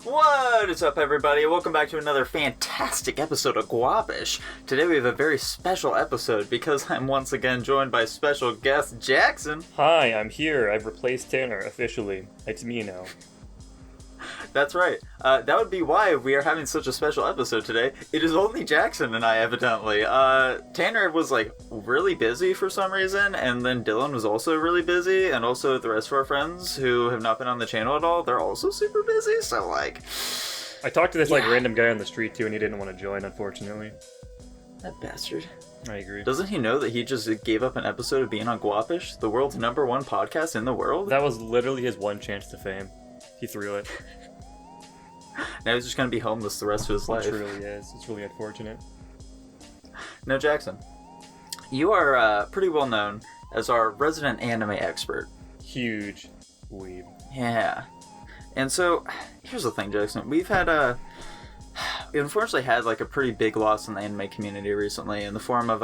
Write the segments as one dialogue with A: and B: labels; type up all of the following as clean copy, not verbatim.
A: What is up, everybody? Welcome back to another fantastic episode of Guapish. Today we have a very special episode because I'm once again joined by special guest Jackson.
B: Hi, I'm here. I've replaced Tanner officially. It's me now.
A: That's right. That would be why we are having such a special episode today. It is only Jackson and I, evidently. Tanner was, really busy for some reason, and then Dylan was also really busy, and also the rest of our friends who have not been on the channel at all, they're also super busy, so,
B: I talked to this, random guy on the street, too, and he didn't want to join, unfortunately.
A: That bastard.
B: I agree.
A: Doesn't he know that he just gave up an episode of being on Guapish, the world's #1 podcast in the world?
B: That was literally his one chance to fame. He threw it.
A: Now he's just going to be homeless the rest of his life.
B: It really is. It's really unfortunate.
A: Now, Jackson, you are pretty well known as our resident anime expert.
B: Huge weeb.
A: Yeah. And so, here's the thing, Jackson. We unfortunately had a pretty big loss in the anime community recently in the form of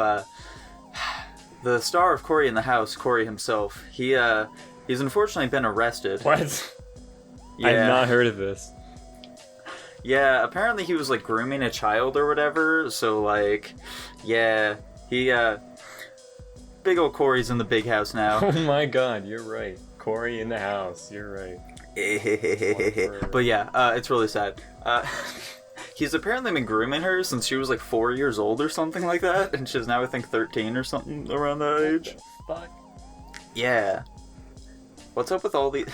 A: the star of Cory in the House, Cory himself. He's unfortunately been arrested.
B: What?
A: Yeah.
B: I've not heard of this.
A: Yeah, apparently he was, grooming a child or whatever, so, yeah, big old Cory's in the big house now.
B: Oh my god, you're right. Cory in the house, you're right.
A: But yeah, it's really sad. He's apparently been grooming her since she was, 4 years old or something like that, and she's now, I think, 13 or something around that age.
B: What the fuck?
A: Yeah. What's up with all these...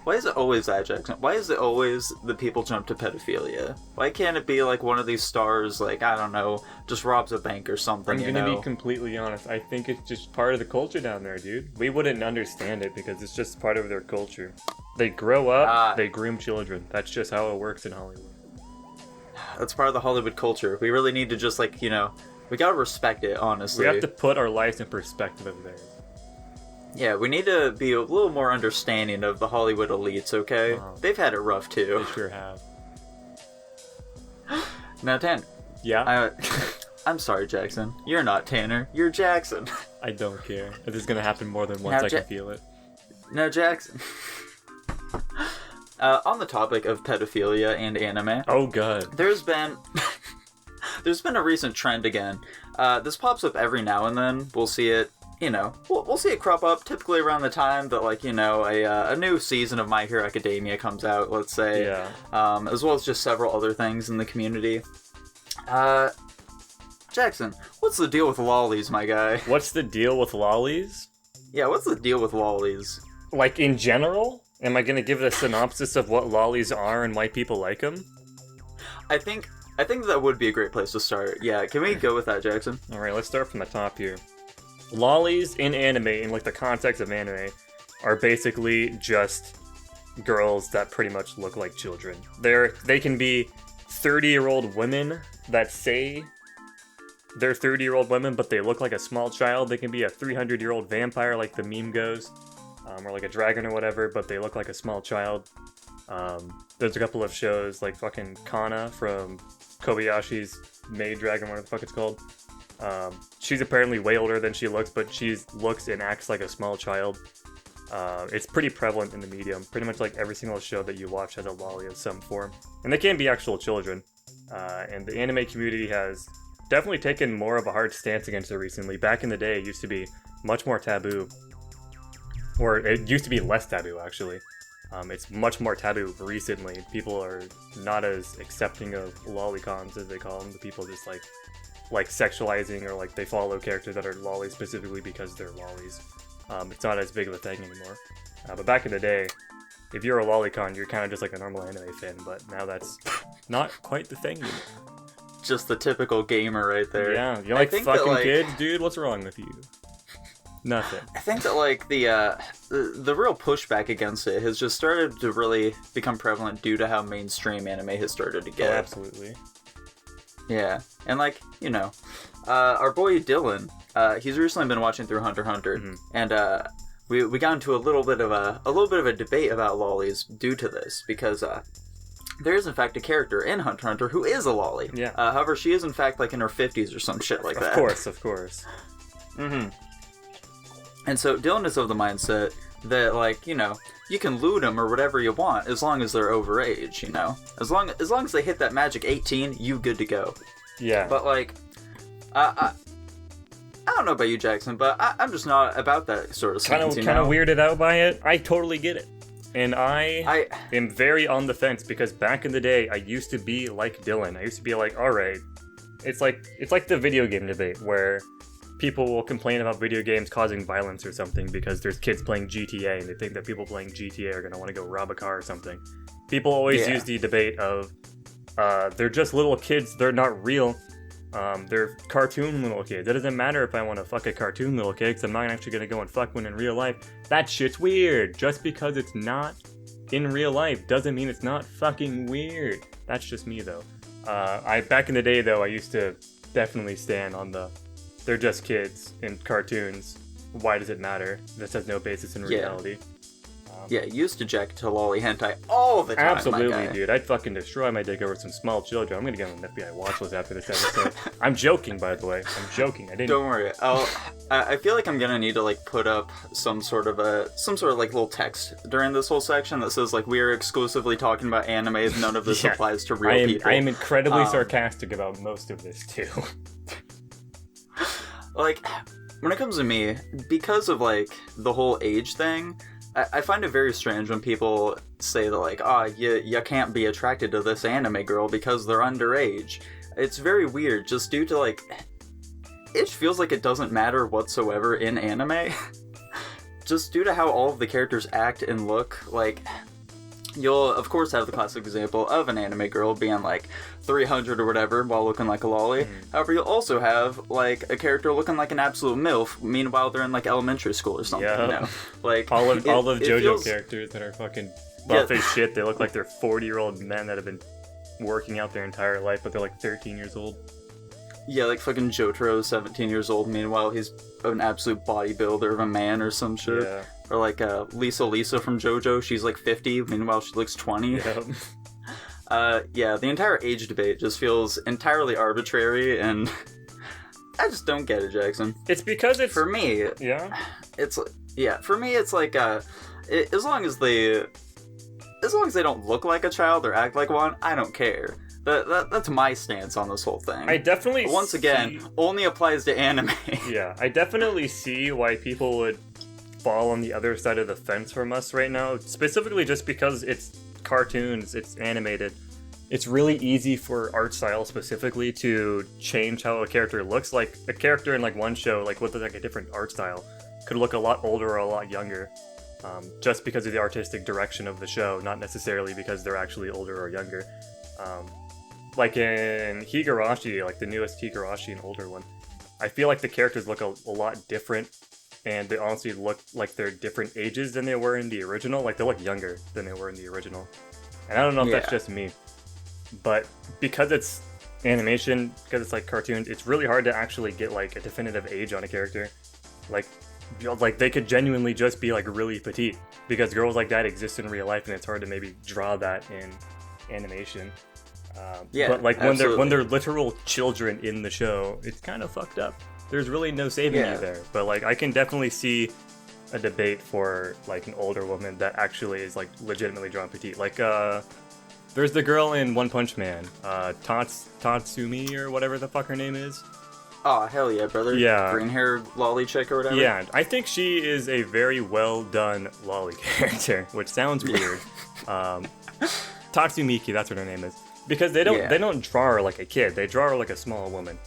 A: Why is it always that, Jackson? Why is it always the people jump to pedophilia? Why can't it be one of these stars, I don't know, just robs a bank or something,
B: I'm gonna be completely honest. I think it's just part of the culture down there, dude. We wouldn't understand it because it's just part of their culture. They grow up, they groom children. That's just how it works in Hollywood.
A: That's part of the Hollywood culture. We really need to just, we gotta respect it, honestly.
B: We have to put our lives in perspective of theirs.
A: Yeah, we need to be a little more understanding of the Hollywood elites, okay? They've had it rough, too.
B: They sure have.
A: Now, Tanner.
B: Yeah?
A: I'm sorry, Jackson. You're not Tanner. You're Jackson.
B: I don't care. If this is gonna happen more than once, I can feel it.
A: Now, Jackson. On the topic of pedophilia and anime...
B: Oh, God.
A: There's been a recent trend again. This pops up every now and then. We'll see it... we'll see it crop up typically around the time that, a new season of My Hero Academia comes out, let's say.
B: Yeah.
A: As well as just several other things in the community. Jackson, what's the deal with lollies, my guy?
B: What's the deal with lollies?
A: Yeah, what's the deal with lollies?
B: In general? Am I gonna give it a synopsis of what lollies are and why people like them?
A: I think that would be a great place to start. Yeah, can we go with that, Jackson?
B: Alright, let's start from the top here. Lollies in anime, in the context of anime, are basically just girls that pretty much look like children. They can be 30-year-old women that say they're 30-year-old women, but they look like a small child. They can be a 300-year-old vampire, like the meme goes, or a dragon or whatever, but they look like a small child. There's a couple of shows, fucking Kana from Kobayashi's Maid Dragon, whatever the fuck it's called. She's apparently way older than she looks, but she looks and acts like a small child. It's pretty prevalent in the medium. Pretty much every single show that you watch has a lolly of some form. And they can be actual children. And the anime community has definitely taken more of a hard stance against it recently. Back in the day, it used to be much more taboo. Or it used to be less taboo, actually. It's much more taboo recently. People are not as accepting of lolicons, as they call them. The people just sexualizing or they follow characters that are lollies specifically because they're lollies. It's not as big of a thing anymore. But back in the day, if you're a lolicon, you're kind of just a normal anime fan, but now that's not quite the thing anymore.
A: Just the typical gamer right there.
B: Yeah, you like fucking kids, dude? What's wrong with you? Nothing.
A: I think that the real pushback against it has just started to really become prevalent due to how mainstream anime has started to get.
B: Oh, absolutely.
A: Yeah, and our boy Dylan, he's recently been watching through Hunter x Hunter, and we got into a little bit of a debate about lollies due to this, because there is in fact a character in Hunter x Hunter who is a lolly.
B: Yeah.
A: However, she is in fact in her 50s or some shit like that.
B: Of course.
A: Mm-hmm. And so Dylan is of the mindset that you can loot them or whatever you want as long as they're overage, you know? As long as they hit that magic 18, you good to go.
B: Yeah.
A: But, like, I don't know about you, Jackson, but I'm just not about that sort of stance,
B: Kind of weirded out by it. I totally get it. And I am very on the fence because back in the day, I used to be like Dylan. I used to be like, all right, it's like the video game debate where people will complain about video games causing violence or something because there's kids playing GTA and they think that people playing GTA are going to want to go rob a car or something. People always use the debate of they're just little kids, they're not real. They're cartoon little kids. It doesn't matter if I want to fuck a cartoon little kid, because I'm not actually going to go and fuck one in real life. That shit's weird. Just because it's not in real life doesn't mean it's not fucking weird. That's just me, though. Back in the day, though, I used to definitely stand on the they're just kids in cartoons. Why does it matter? This has no basis in reality.
A: Yeah, used to jack to lolly hentai all the time.
B: Absolutely, dude. I'd fucking destroy my dick over some small children. I'm gonna get on an FBI watch list after this episode. I'm joking, by the way. I'm joking. I didn't.
A: Don't worry. I feel like I'm gonna need to like put up some sort of like little text during this whole section that says like we're exclusively talking about anime. None of this applies to real people.
B: I am incredibly sarcastic about most of this too.
A: Like, when it comes to me, because of like the whole age thing. I find it very strange when people say that, like, you can't be attracted to this anime girl because they're underage. It's very weird, just due to, like, it feels like it doesn't matter whatsoever in anime. Just due to how all of the characters act and look, like, you'll, of course, have the classic example of an anime girl being, like, 300 or whatever while looking like a lolly. However, you'll also have, like, a character looking like an absolute MILF, meanwhile they're in, like, elementary school or something, you know? Like,
B: all of JoJo characters that are fucking buff as shit, they look like they're 40-year-old men that have been working out their entire life, but they're, like, 13 years old.
A: Yeah, like fucking Jotaro's 17 years old, meanwhile he's an absolute bodybuilder of a man or some shit.
B: Yeah.
A: Or like Lisa from JoJo, she's like 50, meanwhile she looks 20.
B: Yeah.
A: The entire age debate just feels entirely arbitrary, and I just don't get it, Jackson.
B: It's because it's...
A: For me...
B: Yeah?
A: For me, it's like, as long as they don't look like a child or act like one, I don't care. That's my stance on this whole thing.
B: I definitely
A: once again, only applies to anime.
B: Yeah, I definitely see why people would fall on the other side of the fence from us right now, specifically just because it's cartoons, it's animated. It's really easy for art style specifically to change how a character looks. Like, a character in like one show, like with like a different art style, could look a lot older or a lot younger, just because of the artistic direction of the show, not necessarily because they're actually older or younger. Like in Higurashi, like the newest Higurashi, an older one, I feel like the characters look a lot different, and they honestly look like they're different ages than they were in the original. Like, they look younger than they were in the original. And I don't know if that's just me, but because it's animation, because it's like cartoons, it's really hard to actually get like a definitive age on a character. Like they could genuinely just be like really petite, because girls like that exist in real life, and it's hard to maybe draw that in animation. But like when they're literal children in the show, it's kind of fucked up. There's really no saving you there. But like, I can definitely see a debate for like an older woman that actually is like legitimately drawn petite. Like there's the girl in One Punch Man, Tatsumi or whatever the fuck her name is.
A: Oh, hell yeah, brother.
B: Yeah.
A: Green hair lolly chick or whatever.
B: Yeah, I think she is a very well done lolly character, which sounds weird. Tatsumiki, that's what her name is. Because they don't draw her like a kid, they draw her like a small woman.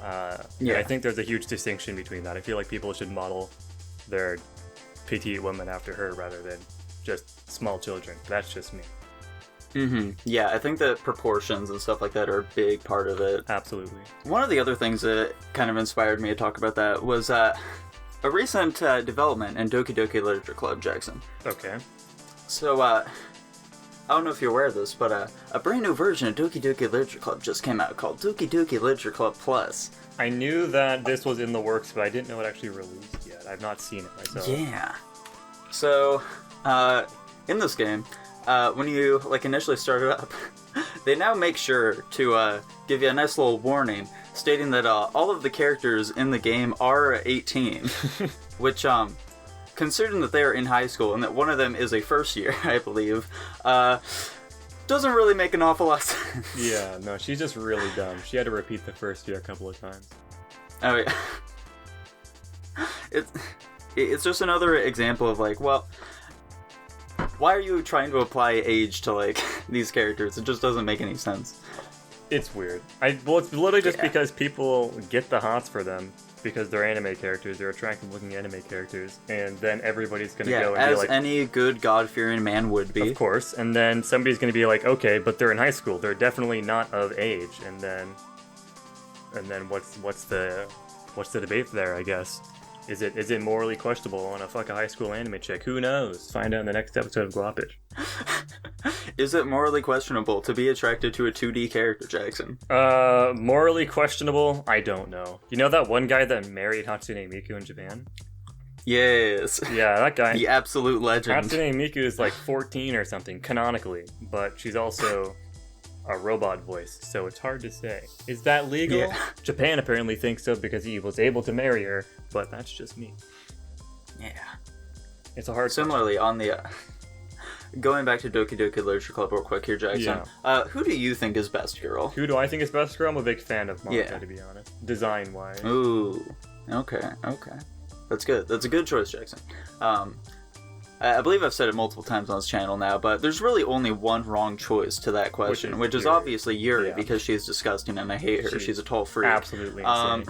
B: I think there's a huge distinction between that. I feel like people should model their petite women after her rather than just small children. That's just me.
A: Mm-hmm. Yeah, I think that proportions and stuff like that are a big part of it.
B: Absolutely.
A: One of the other things that kind of inspired me to talk about that was a recent development in Doki Doki Literature Club, Jackson.
B: Okay.
A: So, I don't know if you're aware of this, but a brand new version of Doki Doki Literature Club just came out called Doki Doki Literature Club Plus.
B: I knew that this was in the works, but I didn't know it actually released yet. I've not seen it myself.
A: Yeah. So, in this game, when you like initially start it up, they now make sure to give you a nice little warning stating that all of the characters in the game are 18, which considering that they are in high school and that one of them is a first year, I believe, doesn't really make an awful lot of sense.
B: Yeah, no, she's just really dumb. She had to repeat the first year a couple of times.
A: Oh, yeah. It's just another example of, like, well, why are you trying to apply age to, like, these characters? It just doesn't make any sense.
B: It's weird. Well, it's literally just because people get the hots for them because they're anime characters. They're attractive-looking anime characters, and then everybody's gonna go and be like,
A: as any good God-fearing man would be,
B: of course. And then somebody's gonna be like, okay, but they're in high school. They're definitely not of age. And then what's the debate there? I guess. Is it morally questionable on a fuck a high school anime chick? Who knows? Find out in the next episode of Guapish.
A: Is it morally questionable to be attracted to a 2D character, Jackson?
B: Morally questionable? I don't know. You know that one guy that married Hatsune Miku in Japan?
A: Yes.
B: Yeah, that guy.
A: The absolute legend.
B: Hatsune Miku is like 14 or something, canonically, but she's also a robot voice, so it's hard to say. Is that legal?
A: Yeah.
B: Japan apparently thinks so because he was able to marry her, but that's just me.
A: Yeah.
B: It's a hard
A: Similarly, on the... going back to Doki Doki Literature Club real quick here, Jackson.
B: Yeah.
A: Who do you think is best girl?
B: Who do I think is best girl? I'm a big fan of manga,
A: Yeah.
B: to be honest. Design-wise.
A: Ooh. Okay. That's good. That's a good choice, Jackson. I believe I've said it multiple times on this channel now, but there's really only one wrong choice to that question, which is obviously Yuri, because she's disgusting and I hate her. She's a tall freak.
B: Absolutely insane.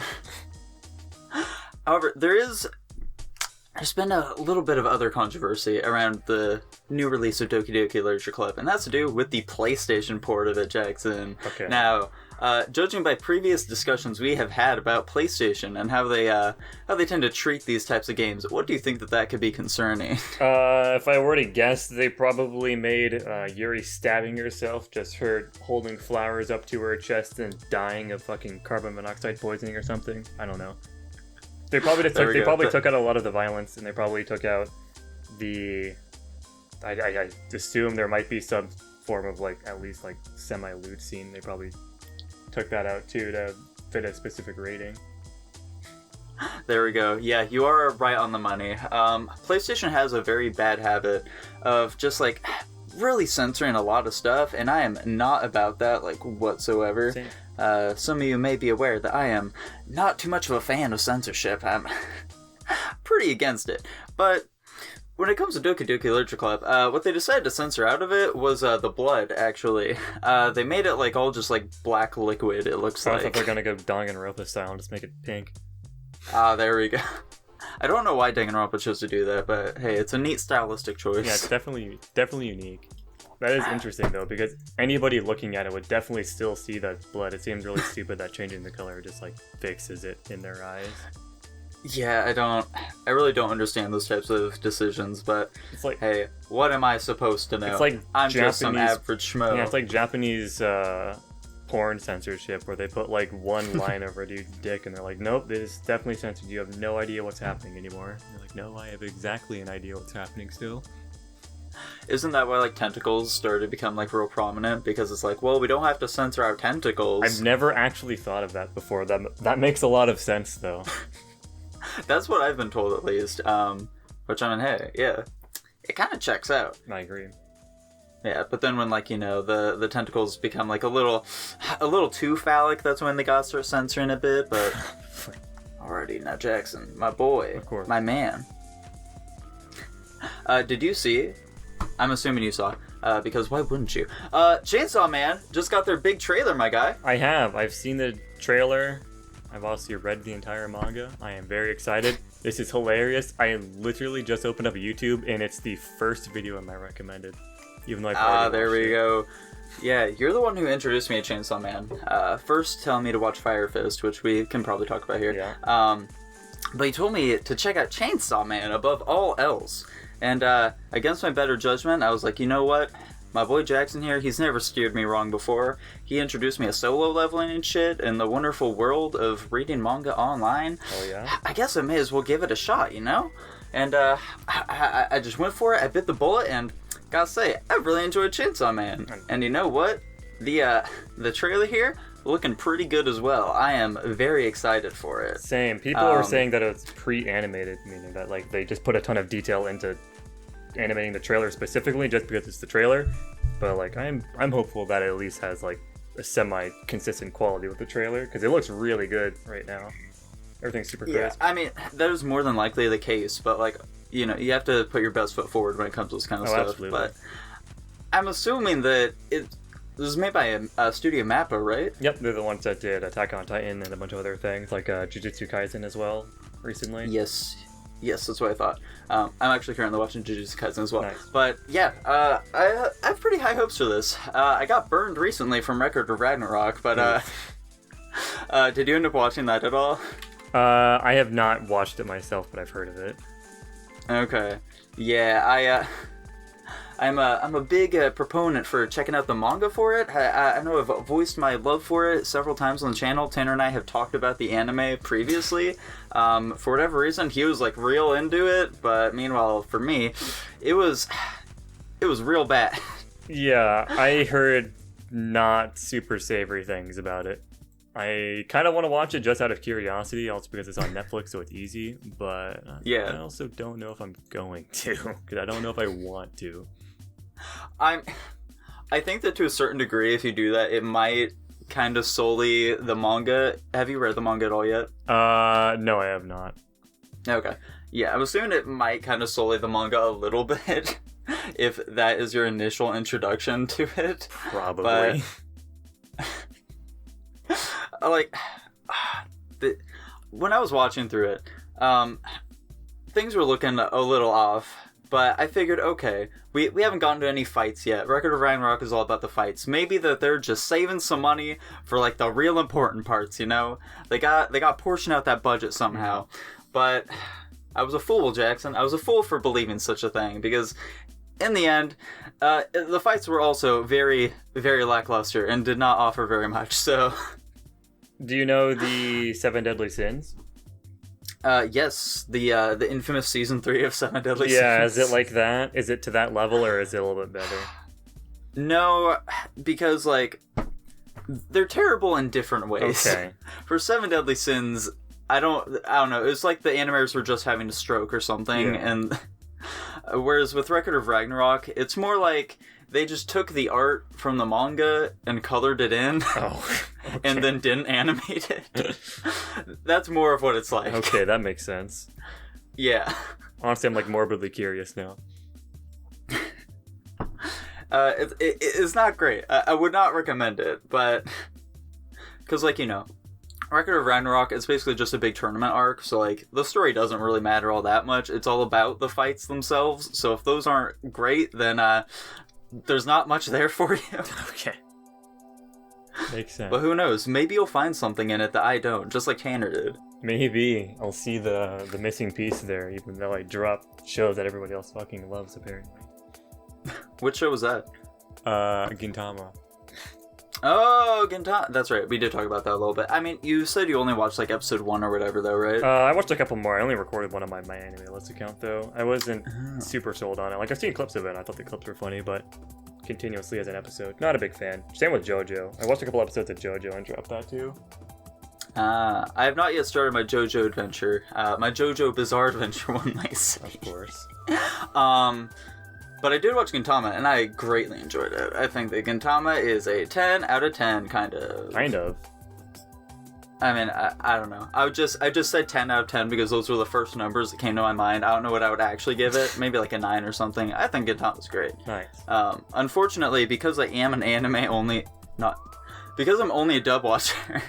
A: However, there's been a little bit of other controversy around the new release of Doki Doki Literature Club, and that's to do with the PlayStation port of it, Jackson.
B: Okay.
A: Now, judging by previous discussions we have had about PlayStation and how they tend to treat these types of games, what do you think that could be concerning?
B: If I were to guess, they probably made Yuri stabbing herself, just her holding flowers up to her chest and dying of fucking carbon monoxide poisoning or something. I don't know. They probably just took out a lot of the violence, and they probably took out the. I assume there might be some form of like at least like semi-lewd scene. They probably took that out too to fit a specific rating.
A: There we go. Yeah, you are right on the money. PlayStation has a very bad habit of just like really censoring a lot of stuff, and I am not about that like whatsoever.
B: Same.
A: Some of you may be aware that I am not too much of a fan of censorship. I'm pretty against it. But when it comes to Doki Doki Literature Club, what they decided to censor out of it was the blood, actually. They made it like all just like black liquid, it looks like.
B: I thought they're gonna go Danganronpa style and just make it pink.
A: There we go. I don't know why Danganronpa chose to do that, but hey, it's a neat stylistic choice.
B: Yeah, it's definitely unique. That is interesting though, because anybody looking at it would definitely still see that blood. It seems really stupid that changing the color just like fixes it in their eyes.
A: Yeah, I really don't understand those types of decisions, but
B: it's like,
A: hey, what am I supposed to know?
B: It's like
A: I'm just some average schmo.
B: Yeah, it's like Japanese porn censorship where they put like one line over a dude's dick and they're like, nope, this is definitely censored. You have no idea what's happening anymore. And you're like, no, I have exactly an idea what's happening still.
A: Isn't that why like tentacles started to become like real prominent? Because it's like, well, we don't have to censor our tentacles.
B: I've never actually thought of that before. That makes a lot of sense though.
A: That's what I've been told at least. Which I mean, hey, yeah, it kind of checks out.
B: I agree.
A: Yeah, but then when like, you know, the tentacles become like a little too phallic, that's when they gotta start censoring a bit. But alrighty, now Jackson, my boy,
B: of course,
A: my man. Did you see? I'm assuming you saw, because why wouldn't you? Chainsaw Man just got their big trailer, my guy.
B: I have. I've seen the trailer. I've also read the entire manga. I am very excited. This is hilarious. I literally just opened up YouTube, and it's the first video in my recommended. Even though I've already
A: there we
B: watched it.
A: go. Yeah, you're the one who introduced me to Chainsaw Man. First telling me to watch Fire Fist, which we can probably talk about here.
B: Yeah.
A: But he told me to check out Chainsaw Man above all else. And against my better judgment, I was like, you know what? My boy Jackson here, he's never steered me wrong before. He introduced me to solo leveling and shit in the wonderful world of reading manga online.
B: Oh yeah?
A: I guess I may as well give it a shot, you know? And I just went for it, I bit the bullet, and gotta say, I really enjoyed Chainsaw Man. And you know what? The trailer here looking pretty good as well. I am very excited for it.
B: Same. People were saying that it's pre-animated, meaning that like they just put a ton of detail into animating the trailer specifically just because it's the trailer. But like I'm hopeful that it at least has like a semi-consistent quality with the trailer because it looks really good right now. Everything's super crisp.
A: I mean, that is more than likely the case, but like, you know, you have to put your best foot forward when it comes to this kind of stuff.
B: Absolutely.
A: But I'm assuming that this is made by a Studio Mappa, right?
B: Yep, they're the ones that did Attack on Titan and a bunch of other things, like Jujutsu Kaisen as well, recently.
A: Yes, that's what I thought. I'm actually currently watching Jujutsu Kaisen as well.
B: Nice.
A: But yeah, I have pretty high hopes for this. I got burned recently from Record of Ragnarok, but did you end up watching that at all?
B: I have not watched it myself, but I've heard of it.
A: Okay. Yeah, I'm a big proponent for checking out the manga for it. I know I've voiced my love for it several times on the channel. Tanner and I have talked about the anime previously. For whatever reason, he was like real into it, but meanwhile, for me, it was real bad.
B: Yeah, I heard not super savory things about it. I kind of want to watch it just out of curiosity, also because it's on Netflix, so it's easy. But
A: yeah.
B: I also don't know if I'm going to, because I don't know if I want to.
A: I think that to a certain degree, if you do that, it might kind of sully the manga. Have you read the manga at all yet?
B: No, I have not.
A: Okay. Yeah, I'm assuming it might kind of sully the manga a little bit, if that is your initial introduction to it.
B: Probably.
A: But like, when I was watching through it, things were looking a little off, but I figured, okay, we haven't gotten to any fights yet. Record of Ragnarok is all about the fights. Maybe that they're just saving some money for like the real important parts, you know? They got portioned out that budget somehow. But I was a fool, Jackson. I was a fool for believing such a thing, because in the end, the fights were also very, very lackluster and did not offer very much, so...
B: Do you know the 7 Deadly Sins?
A: Yes, the infamous season 3 of 7 Deadly Sins.
B: Yeah, is it like that? Is it to that level, or is it a little bit better?
A: No, because like they're terrible in different ways.
B: Okay.
A: For 7 Deadly Sins, I don't know. It's like the animators were just having a stroke or something,
B: Yeah.
A: and whereas with Record of Ragnarok, it's more like they just took the art from the manga and colored it in.
B: Oh. Okay.
A: And then didn't animate it. That's more of what it's like.
B: Okay, that makes sense.
A: Yeah.
B: Honestly, I'm like morbidly curious now.
A: It's not great. I would not recommend it, but... Because, like, you know, Record of Ragnarok is basically just a big tournament arc, so, like, the story doesn't really matter all that much. It's all about the fights themselves, so if those aren't great, then there's not much there for you.
B: Okay. Makes sense.
A: But who knows? Maybe you'll find something in it that I don't, just like Tanner did.
B: Maybe. I'll see the missing piece there, even though I dropped shows that everybody else fucking loves, apparently.
A: Which show was that?
B: Gintama.
A: Oh, Gintama. That's right. We did talk about that a little bit. I mean, you said you only watched, like, episode 1 or whatever, though, right?
B: I watched a couple more. I only recorded one on my anime list account, though. I wasn't super sold on it. Like, I've seen clips of it, and I thought the clips were funny, but continuously as an episode, not a big fan. Same with JoJo. I watched a couple episodes of JoJo and dropped that, too.
A: I have not yet started my JoJo adventure. My JoJo Bizarre Adventure, one might say.
B: Of course.
A: But I did watch Gintama, and I greatly enjoyed it. I think that Gintama is a 10 out of 10, kind of.
B: Kind of.
A: I mean, I don't know. I just said 10 out of 10 because those were the first numbers that came to my mind. I don't know what I would actually give it. Maybe like a 9 or something. I think Gintama's great.
B: Nice.
A: Unfortunately, because I am an anime only... Because I'm only a dub watcher,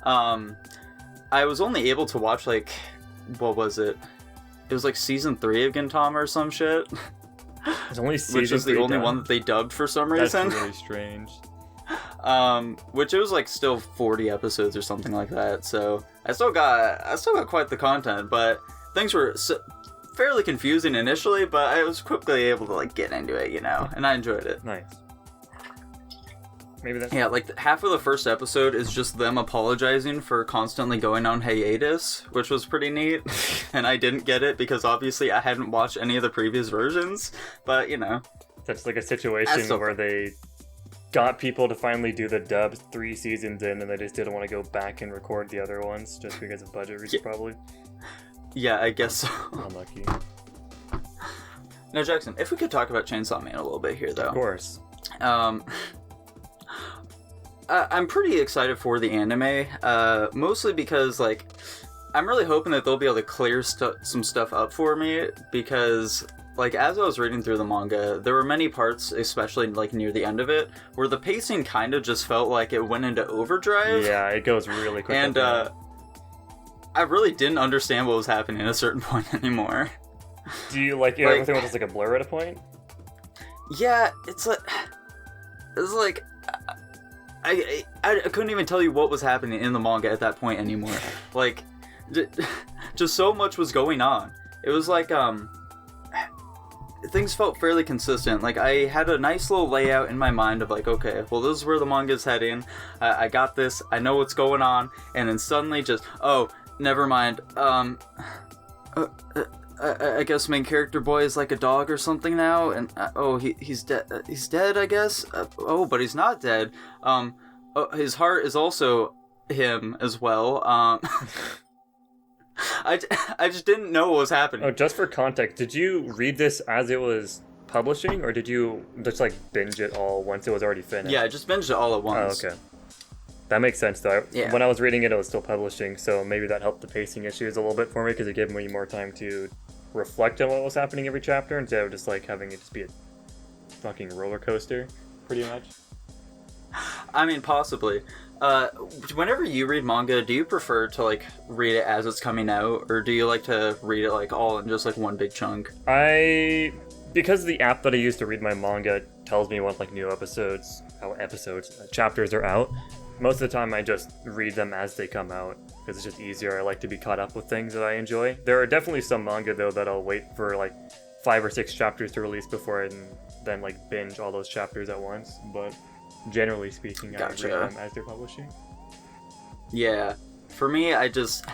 A: I was only able to watch, like... What was it? It was like season 3 of Gintama or some shit.
B: There's only season
A: which is the
B: 3
A: only
B: done.
A: one that they dubbed for some reason.
B: That's really strange.
A: Which it was like still 40 episodes or something like that. So I still got quite the content, but things were fairly confusing initially. But I was quickly able to like get into it, you know, and I enjoyed it.
B: Nice. Maybe that's...
A: Yeah, like half of the first episode is just them apologizing for constantly going on hiatus, which was pretty neat. And I didn't get it because obviously I hadn't watched any of the previous versions. But, you know.
B: That's like a situation where they got people to finally do the dub 3 seasons in, and they just didn't want to go back and record the other ones just because of budget reasons, probably.
A: Yeah, I guess so.
B: Unlucky.
A: Now, Jackson, if we could talk about Chainsaw Man a little bit here, though.
B: Of course.
A: I'm pretty excited for the anime, mostly because, like, I'm really hoping that they'll be able to clear some stuff up for me, because, like, as I was reading through the manga, there were many parts, especially, like, near the end of it, where the pacing kind of just felt like it went into overdrive.
B: Yeah, it goes really quick.
A: And, I really didn't understand what was happening at a certain point anymore.
B: Do you, like, everything was just, like, a blur at a point?
A: Yeah, it's like... I couldn't even tell you what was happening in the manga at that point anymore. Like, just so much was going on. It was like, things felt fairly consistent. Like, I had a nice little layout in my mind of like, okay, well, this is where the manga's heading. I got this. I know what's going on. And then suddenly just, oh, never mind. I guess main character boy is like a dog or something now, and he's dead. He's dead, I guess. But he's not dead. His heart is also him as well. I just didn't know what was happening.
B: Oh, just for context, did you read this as it was publishing, or did you just like binge it all once it was already finished?
A: Yeah, I just binged it all at once.
B: Oh, okay. That makes sense, though.
A: Yeah.
B: When I was reading it, it was still publishing, so maybe that helped the pacing issues a little bit for me, because it gave me more time to reflect on what was happening every chapter, instead of just, like, having it just be a fucking roller coaster, pretty much.
A: I mean, possibly. Whenever you read manga, do you prefer to, like, read it as it's coming out, or do you like to read it, like, all in just, like, one big chunk?
B: Because the app that I use to read my manga tells me what, like, new chapters are out, most of the time I just read them as they come out, because it's just easier. I like to be caught up with things that I enjoy. There are definitely some manga, though, that I'll wait for, like, 5 or 6 chapters to release before I then, like, binge all those chapters at once, but generally speaking,
A: Gotcha.
B: I read them as they're publishing.
A: Yeah. For me, I just...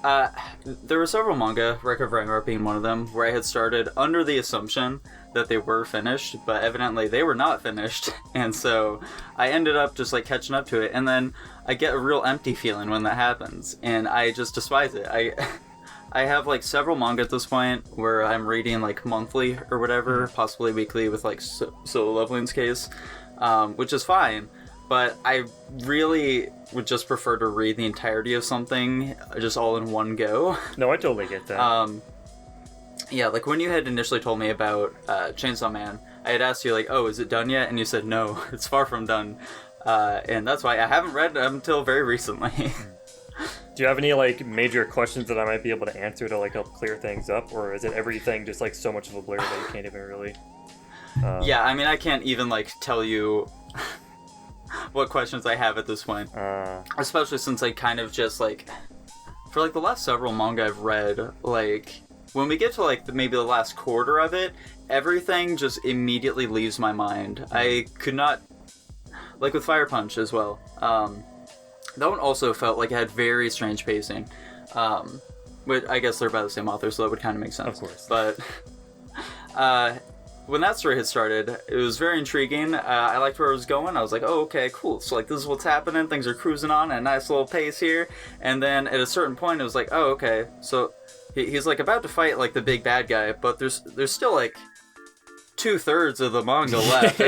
A: there were several manga, Wreck of Ragnarok being one of them, where I had started under the assumption that they were finished, but evidently they were not finished, and so I ended up just, like, catching up to it, and then I get a real empty feeling when that happens, and I just despise it. I have, like, several manga at this point where I'm reading, like, monthly or whatever, possibly weekly with, like, Solo Leveling's case, which is fine, but I really would just prefer to read the entirety of something just all in one go.
B: No, I totally get that.
A: Yeah, like when you had initially told me about Chainsaw Man, I had asked you, like, oh, is it done yet? And you said, no, it's far from done. And that's why I haven't read it until very recently.
B: Do you have any, like, major questions that I might be able to answer to, like, help clear things up? Or is it everything just, like, so much of a blur that you can't even really...
A: Yeah, I mean, I can't even, like, tell you what questions I have at this point. Especially since I kind of just, like... For, like, the last several manga I've read, like... When we get to, like, maybe the last quarter of it, everything just immediately leaves my mind. I could not... Like, with Fire Punch as well. That one also felt like it had very strange pacing. But I guess they're by the same author, so that would kind of make sense.
B: Of course.
A: But... when that story had started, it was very intriguing. I liked where it was going. I was like, oh, okay, cool. So, like, this is what's happening. Things are cruising on at a nice little pace here. And then at a certain point, it was like, oh, okay. So he's, like, about to fight, like, the big bad guy, but there's still, like, 2/3 of the manga left.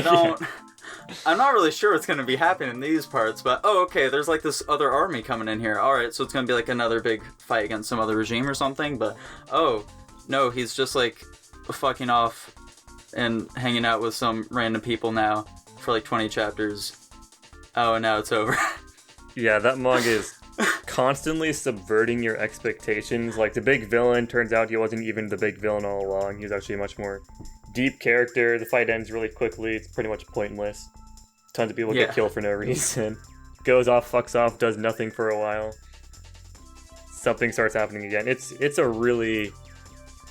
A: I'm not really sure what's going to be happening in these parts, but, oh, okay, there's, like, this other army coming in here. Alright, so it's going to be, like, another big fight against some other regime or something, but, oh, no, he's just, like... fucking off and hanging out with some random people now for like 20 chapters. Oh, and now it's over.
B: Yeah, that manga is constantly subverting your expectations. Like, the big villain, turns out he wasn't even the big villain all along. He's actually a much more deep character. The fight ends really quickly. It's pretty much pointless. Tons of people get killed for no reason. Goes off, fucks off, does nothing for a while. Something starts happening again. It's a really...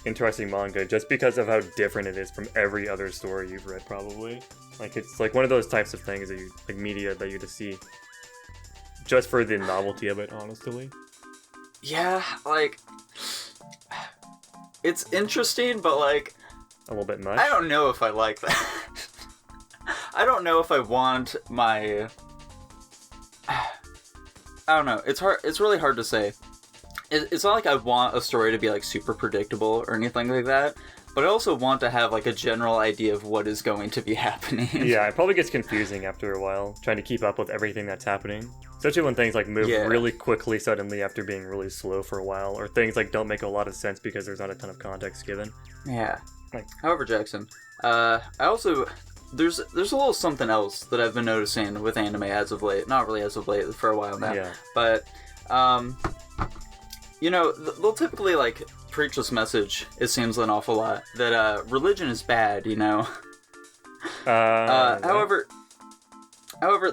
B: interesting manga just because of how different it is from every other story you've read, probably. Like, it's like one of those types of things that you, like, media that you just see just for the novelty of it, honestly.
A: Yeah, like, it's interesting, but, like,
B: a little bit much.
A: I don't know if I like that. I don't know if I want my... I don't know. It's hard. It's really hard to say. It's not like I want a story to be like super predictable or anything like that, but I also want to have like a general idea of what is going to be happening.
B: Yeah, it probably gets confusing after a while, trying to keep up with everything that's happening. Especially when things like move really quickly suddenly after being really slow for a while, or things like don't make a lot of sense because there's not a ton of context given.
A: Yeah.
B: Like,
A: however, Jackson, I also there's a little something else that I've been noticing with anime as of late. Not really as of late, for a while now.
B: Yeah.
A: But you know, they'll typically like preach this message. It seems an awful lot that religion is bad. You know. However,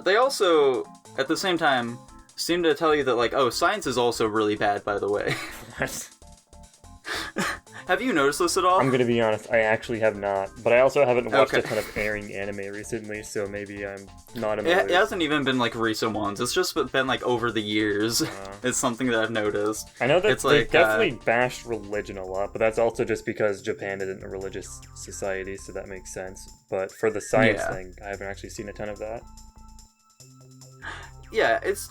A: they also at the same time seem to tell you that like, oh, science is also really bad. By the way.
B: What?
A: Have you noticed this at all?
B: I'm gonna be honest, I actually have not. But I also haven't watched a ton of airing anime recently, so maybe I'm not in the
A: It hasn't even been like recent ones. It's just been like over the years. It's something that I've noticed.
B: I know that
A: it's
B: they
A: like,
B: definitely bashed religion a lot, but that's also just because Japan isn't a religious society, so that makes sense. But for the science thing, I haven't actually seen a ton of that.
A: Yeah, it's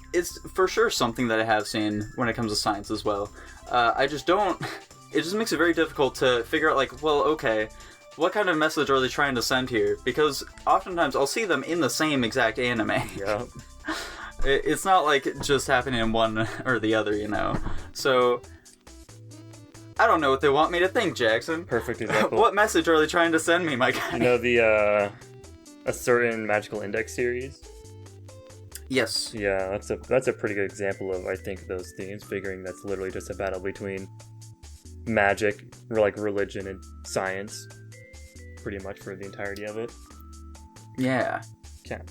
A: for sure something that I have seen when it comes to science as well. I just don't... It just makes it very difficult to figure out, like, well, okay, what kind of message are they trying to send here? Because oftentimes I'll see them in the same exact anime.
B: Yeah.
A: It's not like just happening in one or the other, you know? So, I don't know what they want me to think, Jackson.
B: Perfect example.
A: What message are they trying to send me, my guy?
B: You know the, a certain magical index series?
A: Yes.
B: Yeah, that's a pretty good example of, I think, those themes, figuring that's literally just a battle between magic, like religion and science, pretty much for the entirety of it.
A: Yeah.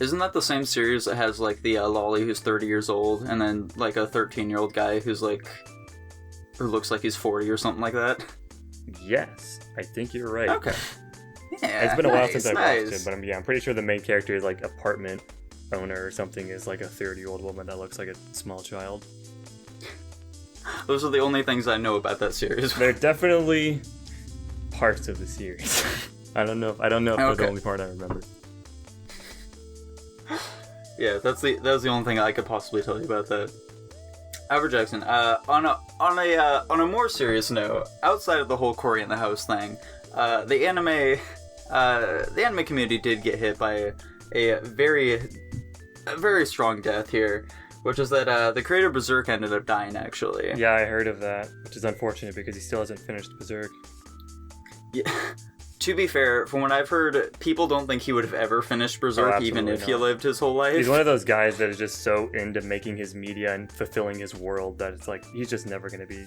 A: Isn't that the same series that has like the lolly who's 30 years old and then like a 13-year-old guy who's like, who looks like he's 40 or something like that?
B: Yes, I think you're right.
A: Okay. Yeah,
B: it's been a while since I've watched it, but I'm pretty sure the main character is like apartment owner or something, is like a 30-year-old woman that looks like a small child.
A: Those are the only things I know about that series.
B: They're definitely parts of the series. I don't know if they're the only part I remember.
A: Yeah, that was the only thing I could possibly tell you about that. However, Jackson, on a more serious note, outside of the whole Cory in the House thing, the anime community did get hit by a very strong death here. Which is that the creator of Berserk ended up dying, actually.
B: Yeah, I heard of that, which is unfortunate because he still hasn't finished Berserk.
A: Yeah. To be fair, from what I've heard, people don't think he would have ever finished Berserk, even if he lived his whole life.
B: He's one of those guys that is just so into making his media and fulfilling his world that it's like, he's just never going to be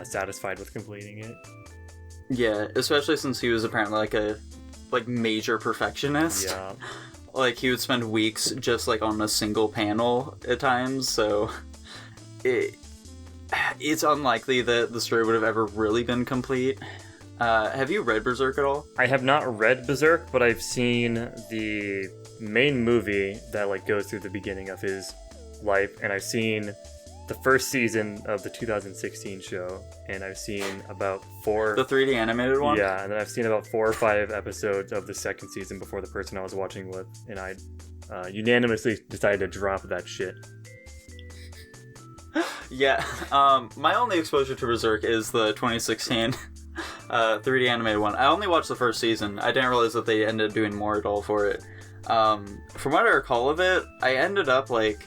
B: satisfied with completing it.
A: Yeah, especially since he was apparently like a major perfectionist.
B: Yeah.
A: Like, he would spend weeks just, like, on a single panel at times, so it's unlikely that the story would have ever really been complete. Have you read Berserk at all?
B: I have not read Berserk, but I've seen the main movie that, like, goes through the beginning of his life, and I've seen the first season of the 2016 show, and I've seen about 4...
A: The 3D animated one?
B: Yeah, and then I've seen about 4 or 5 episodes of the second season before the person I was watching with, and I unanimously decided to drop that shit.
A: Yeah, my only exposure to Berserk is the 2016 3D animated one. I only watched the first season. I didn't realize that they ended up doing more at all for it. From what I recall of it, I ended up, like,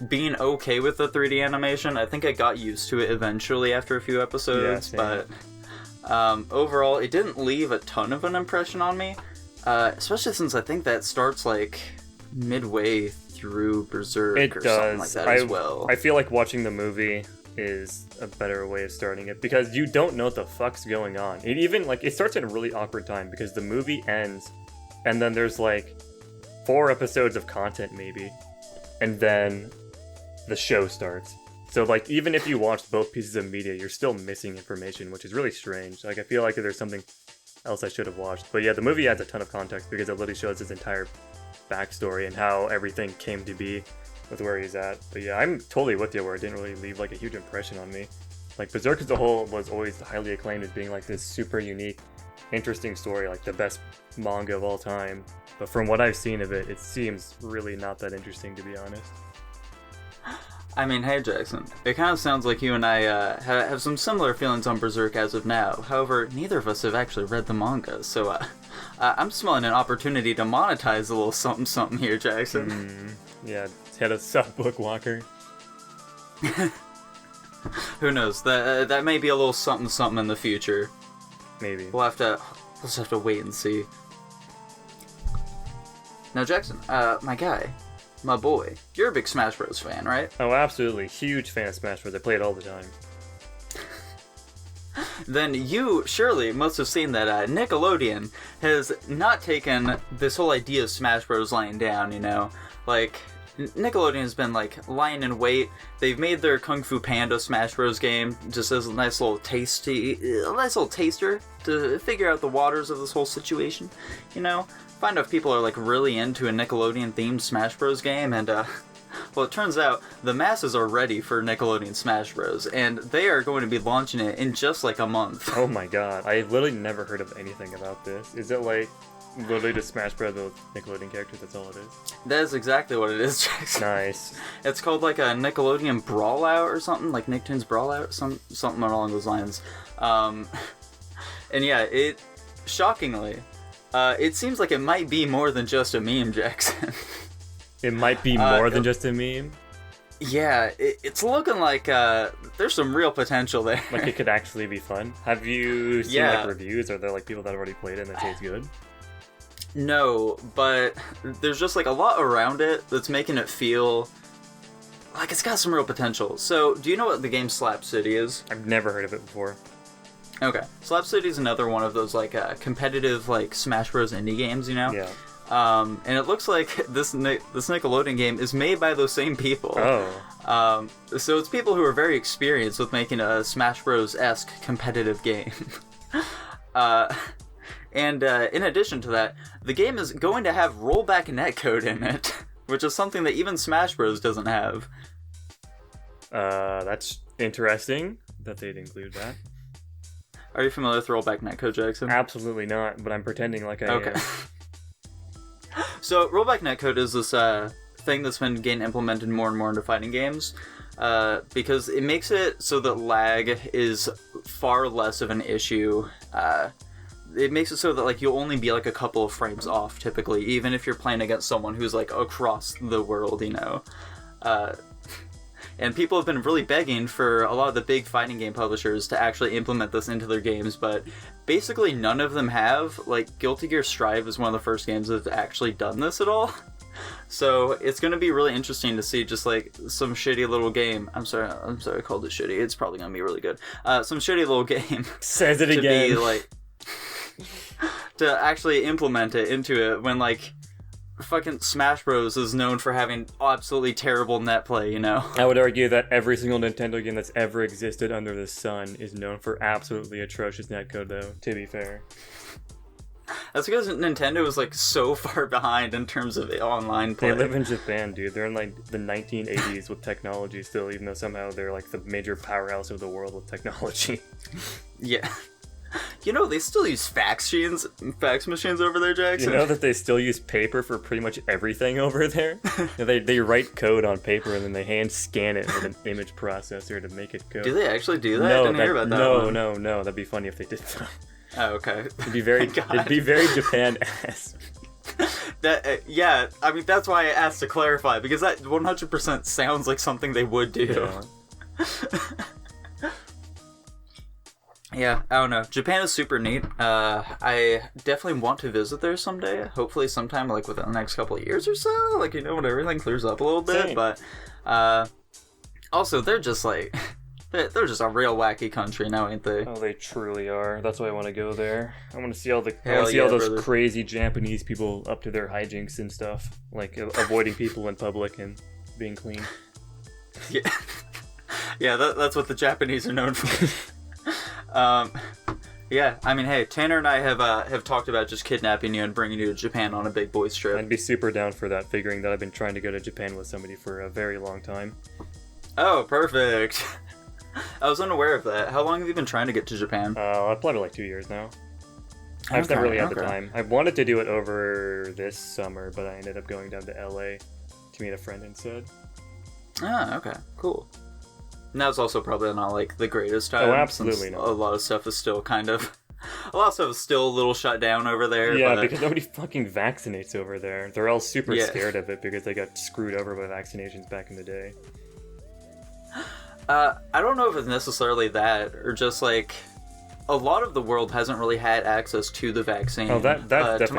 A: being okay with the 3D animation. I think I got used to it eventually after a few episodes, but overall, it didn't leave a ton of an impression on me, especially since I think that starts, like, midway through Berserk something like that as well.
B: I feel like watching the movie is a better way of starting it, because you don't know what the fuck's going on. It even, like, it starts at a really awkward time, because the movie ends, and then there's, like, 4 episodes of content, maybe, and then the show starts. So, like, even if you watched both pieces of media, you're still missing information, which is really strange. Like, I feel like there's something else I should have watched. But yeah, the movie adds a ton of context because it literally shows his entire backstory and how everything came to be with where he's at. But yeah, I'm totally with you where it didn't really leave, like, a huge impression on me. Like, Berserk as a whole was always highly acclaimed as being like this super unique, interesting story, like the best manga of all time. But from what I've seen of it, it seems really not that interesting, to be honest.
A: I mean, hey Jackson, it kind of sounds like you and I have some similar feelings on Berserk as of now. However, neither of us have actually read the manga, so I'm smelling an opportunity to monetize a little something something here, Jackson.
B: Yeah, head of sub book walker.
A: Who knows? That may be a little something something in the future.
B: Maybe.
A: We'll just have to wait and see. Now, Jackson, my guy, my boy, you're a big Smash Bros. Fan, right?
B: Oh, absolutely. Huge fan of Smash Bros. I play it all the time.
A: Then you surely must have seen that Nickelodeon has not taken this whole idea of Smash Bros. Lying down, you know? Like, Nickelodeon has been, like, lying in wait. They've made their Kung Fu Panda Smash Bros. Game just as a nice little taster to figure out the waters of this whole situation, you know? Find out if people are, like, really into a Nickelodeon-themed Smash Bros. Game, and, well, it turns out the masses are ready for Nickelodeon Smash Bros. And they are going to be launching it in just, like, a month.
B: Oh my god, I literally never heard of anything about this. Is it, like, literally just Smash Bros. With Nickelodeon characters? That's all it is?
A: That is exactly what it is, Jackson.
B: Nice.
A: It's called, like, a Nickelodeon Brawlout or something, like Nicktoons Brawlout, something along those lines. And yeah, shockingly, it seems like it might be more than just a meme, Jackson.
B: It might be more than just a meme?
A: Yeah, it's looking like there's some real potential there.
B: Like, it could actually be fun? Have you seen, like, reviews? Are there, like, people that already played it and they say it's good?
A: No, but there's just, like, a lot around it that's making it feel like it's got some real potential. So, do you know what the game Slap City is?
B: I've never heard of it before.
A: Okay. Slap City is another one of those, like, competitive, like, Smash Bros. Indie games, you know?
B: Yeah.
A: And it looks like this Nickelodeon game is made by those same people.
B: Oh.
A: So it's people who are very experienced with making a Smash Bros.-esque competitive game. And in addition to that, the game is going to have Rollback Netcode in it, which is something that even Smash Bros. Doesn't have.
B: That's interesting that they'd include that.
A: Are you familiar with Rollback Netcode, Jackson?
B: Absolutely not, but I'm pretending like I am.
A: So, Rollback Netcode is this thing that's been getting implemented more and more into fighting games, because it makes it so that lag is far less of an issue. It makes it so that, like, you'll only be, like, a couple of frames off, typically, even if you're playing against someone who's, like, across the world, you know? And people have been really begging for a lot of the big fighting game publishers to actually implement this into their games, but basically none of them have. Like, Guilty Gear Strive is one of the first games that's actually done this at all. So it's going to be really interesting to see just, like, some shitty little game. I'm sorry I called it shitty. It's probably going to be really good. Some shitty little game.
B: Says it again.
A: To be, like, to actually implement it into it when, like, fucking Smash Bros. Is known for having absolutely terrible net play, you know?
B: I would argue that every single Nintendo game that's ever existed under the sun is known for absolutely atrocious netcode, though, to be fair.
A: That's because Nintendo was, like, so far behind in terms of online play.
B: They live in Japan, dude. They're in, like, the 1980s with technology still, even though somehow they're, like, the major powerhouse of the world with technology.
A: Yeah. You know, they still use fax machines over there, Jackson.
B: You know that they still use paper for pretty much everything over there? They write code on paper and then they hand scan it with an image processor to make it go.
A: Do they actually do that?
B: No,
A: I didn't hear about that one.
B: No. That'd be funny if they did so.
A: Oh, okay.
B: It'd be very Japan-esque.
A: Yeah, I mean, that's why I asked to clarify, because that 100% sounds like something they would do.
B: Yeah.
A: Yeah, I don't know. Japan is super neat. I definitely want to visit there someday. Hopefully sometime, like, within the next couple of years or so. Like, you know, when everything clears up a little bit.
B: Same.
A: But, also, they're just, like, they're just a real wacky country now, ain't they?
B: Oh, they truly are. That's why I want to go there. I want to see all those
A: brother.
B: crazy Japanese people up to their hijinks and stuff. Like, avoiding people in public and being clean.
A: Yeah. Yeah, that's what the Japanese are known for. Yeah, I mean, hey, Tanner and I have talked about just kidnapping you and bringing you to Japan on a big boys trip.
B: I'd be super down for that, figuring that I've been trying to go to Japan with somebody for a very long time.
A: Oh, perfect. I was unaware of that. How long have you been trying to get to Japan?
B: I've played it like 2 years now. I've never really had the time. I wanted to do it over this summer, but I ended up going down to LA to meet a friend instead.
A: Ah, okay, cool. And that was also probably not like the greatest time.
B: Oh, absolutely not.
A: A lot of stuff is still a little shut down over there.
B: Yeah,
A: but...
B: because nobody fucking vaccinates over there. They're all super scared of it because they got screwed over by vaccinations back in the day.
A: I don't know if it's necessarily that, or just like a lot of the world hasn't really had access to the vaccine.
B: Oh, that's definitely
A: to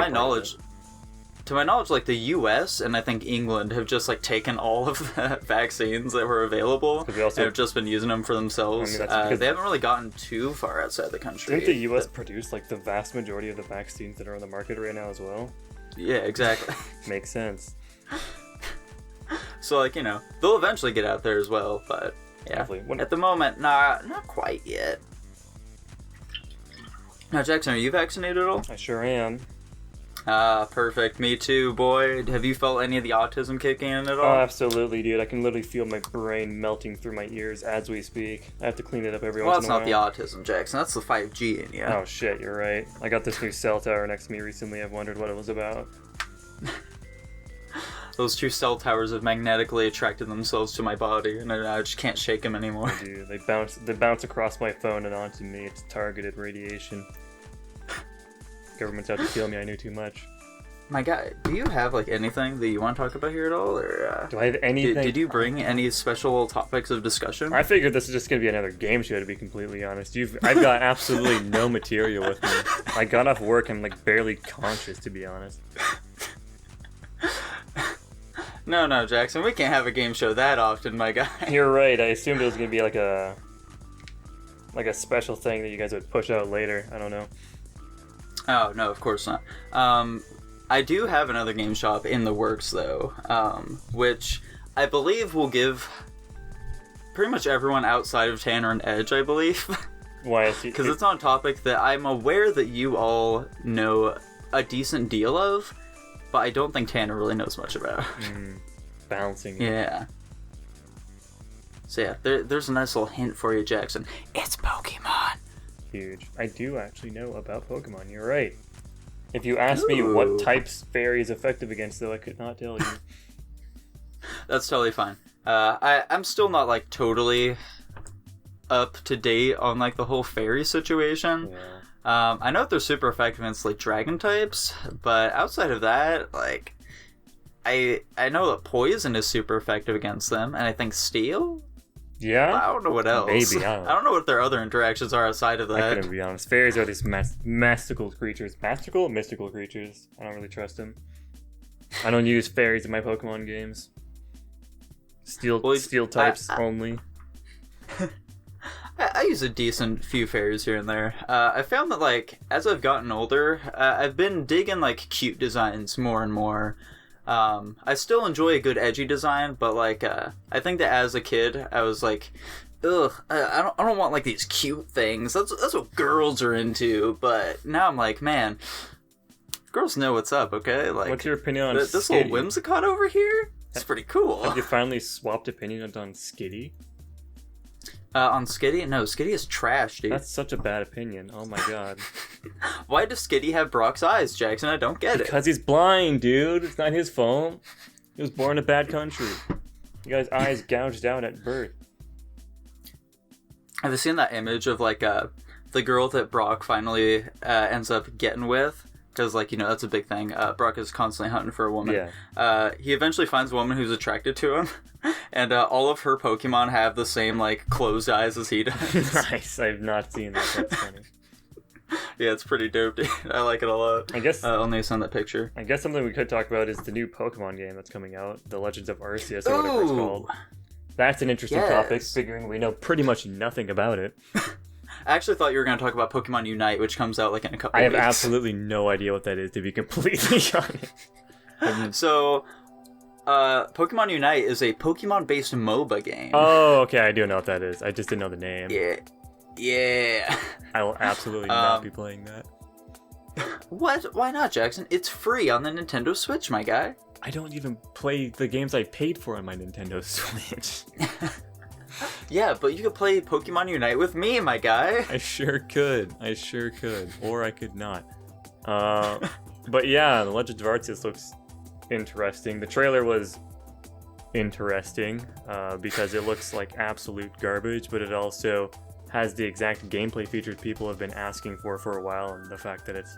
A: my knowledge, like the U.S. and I think England have just like taken all of the vaccines that were available and have just been using them for themselves. I mean, they haven't really gotten too far outside the country.
B: Didn't the U.S. produce like the vast majority of the vaccines that are on the market right now as well?
A: Yeah, exactly.
B: Makes sense.
A: So like, you know, they'll eventually get out there as well, but yeah, at the moment, not quite yet. Now, Jackson, are you vaccinated at all?
B: I sure am.
A: Perfect. Me too, boy. Have you felt any of the autism kicking in at all?
B: Oh, absolutely, dude. I can literally feel my brain melting through my ears as we speak. I have to clean it up every once in a while.
A: Well, that's not the autism, Jackson. That's the 5G in you.
B: Oh, shit, you're right. I got this new cell tower next to me recently. I've wondered what it was about.
A: Those two cell towers have magnetically attracted themselves to my body, and I just can't shake them anymore.
B: They do. They bounce across my phone and onto me. It's targeted radiation. Government's out to kill me. I knew too much.
A: My guy, do you have like anything that you want to talk about here at all, or
B: do I have anything?
A: Did you bring any special topics of discussion?
B: I figured this is just gonna be another game show, to be completely honest. I've got absolutely no material with me. I got off work. I'm like barely conscious, to be honest.
A: No, Jackson, we can't have a game show that often, my guy.
B: You're right. I assumed it was gonna be like a special thing that you guys would push out later. I don't know.
A: Oh no, of course not. I do have another game shop in the works though, which I believe will give pretty much everyone outside of Tanner an edge. I believe.
B: Why?
A: Because it's on a topic that I'm aware that you all know a decent deal of. But I don't think Tanner really knows much about.
B: Bouncing.
A: Yeah. So yeah, there's a nice little hint for you, Jackson. It's Pokemon.
B: Huge. I do actually know about Pokemon. You're right. If you asked me what types Fairy is effective against, though, I could not tell you.
A: That's totally fine. I'm still not like totally up to date on like the whole Fairy situation.
B: Yeah.
A: I know that they're super effective against like dragon types, but outside of that, like I know that poison is super effective against them, and I think steel.
B: Yeah.
A: I don't know what else.
B: Maybe I
A: don't know what their other interactions are outside of that.
B: I couldn't be honest. Fairies are these mystical creatures. Mystical creatures. I don't really trust them. I don't use fairies in my Pokemon games. Steel types only.
A: I use a decent few fairies here and there. I found that, like, as I've gotten older, I've been digging, like, cute designs more and more. I still enjoy a good edgy design, but, like, I think that as a kid, I was like, ugh, I don't want, like, these cute things. That's what girls are into. But now I'm like, man, girls know what's up, okay? Like,
B: what's your opinion on
A: this
B: Skitty?
A: little whimsicott over here? It's pretty cool.
B: Have you finally swapped opinions on Skitty?
A: On Skitty? No, Skitty is trash, dude.
B: That's such a bad opinion. Oh my god.
A: Why does Skitty have Brock's eyes, Jackson? I don't get it.
B: Because he's blind, dude. It's not his fault. He was born in a bad country. He got his eyes gouged out at birth.
A: Have you seen that image of, like, the girl that Brock finally ends up getting with? Because, like, you know, that's a big thing. Brock is constantly hunting for a woman.
B: Yeah.
A: He eventually finds a woman who's attracted to him. And all of her Pokemon have the same, like, closed eyes as he does.
B: Nice. I've not seen that. That's funny.
A: Yeah, it's pretty dope, dude. I like it a lot.
B: I guess
A: only send that picture.
B: I guess something we could talk about is the new Pokemon game that's coming out, The Legends of Arceus, or whatever it's called. That's an interesting topic, figuring we know pretty much nothing about it.
A: I actually thought you were going to talk about Pokemon Unite, which comes out, like, in a couple
B: of
A: weeks.
B: I have absolutely no idea what that is, to be completely honest.
A: So, Pokemon Unite is a Pokemon-based MOBA game.
B: Oh, okay, I do know what that is. I just didn't know the name.
A: Yeah.
B: I will absolutely not be playing that.
A: What? Why not, Jackson? It's free on the Nintendo Switch, my guy.
B: I don't even play the games I paid for on my Nintendo Switch.
A: Yeah, but you could play Pokemon Unite with me, my guy.
B: I sure could. Or I could not. But yeah, the Legend of Arceus looks interesting. The trailer was interesting because it looks like absolute garbage, but it also has the exact gameplay features people have been asking for a while, and the fact that it's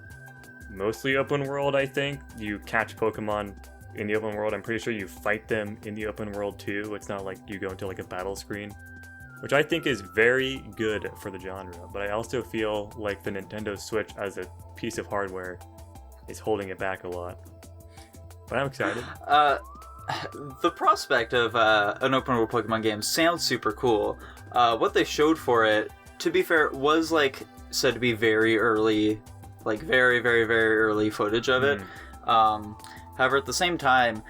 B: mostly open world. I think you catch Pokemon in the open world. I'm pretty sure you fight them in the open world too. It's not like you go into like a battle screen, which I think is very good for the genre, but I also feel like the Nintendo Switch as a piece of hardware is holding it back a lot. But I'm excited.
A: The prospect of an open world Pokemon game sounds super cool. What they showed for it, to be fair, was like said to be very early, like very, very, very early footage of it. However, at the same time,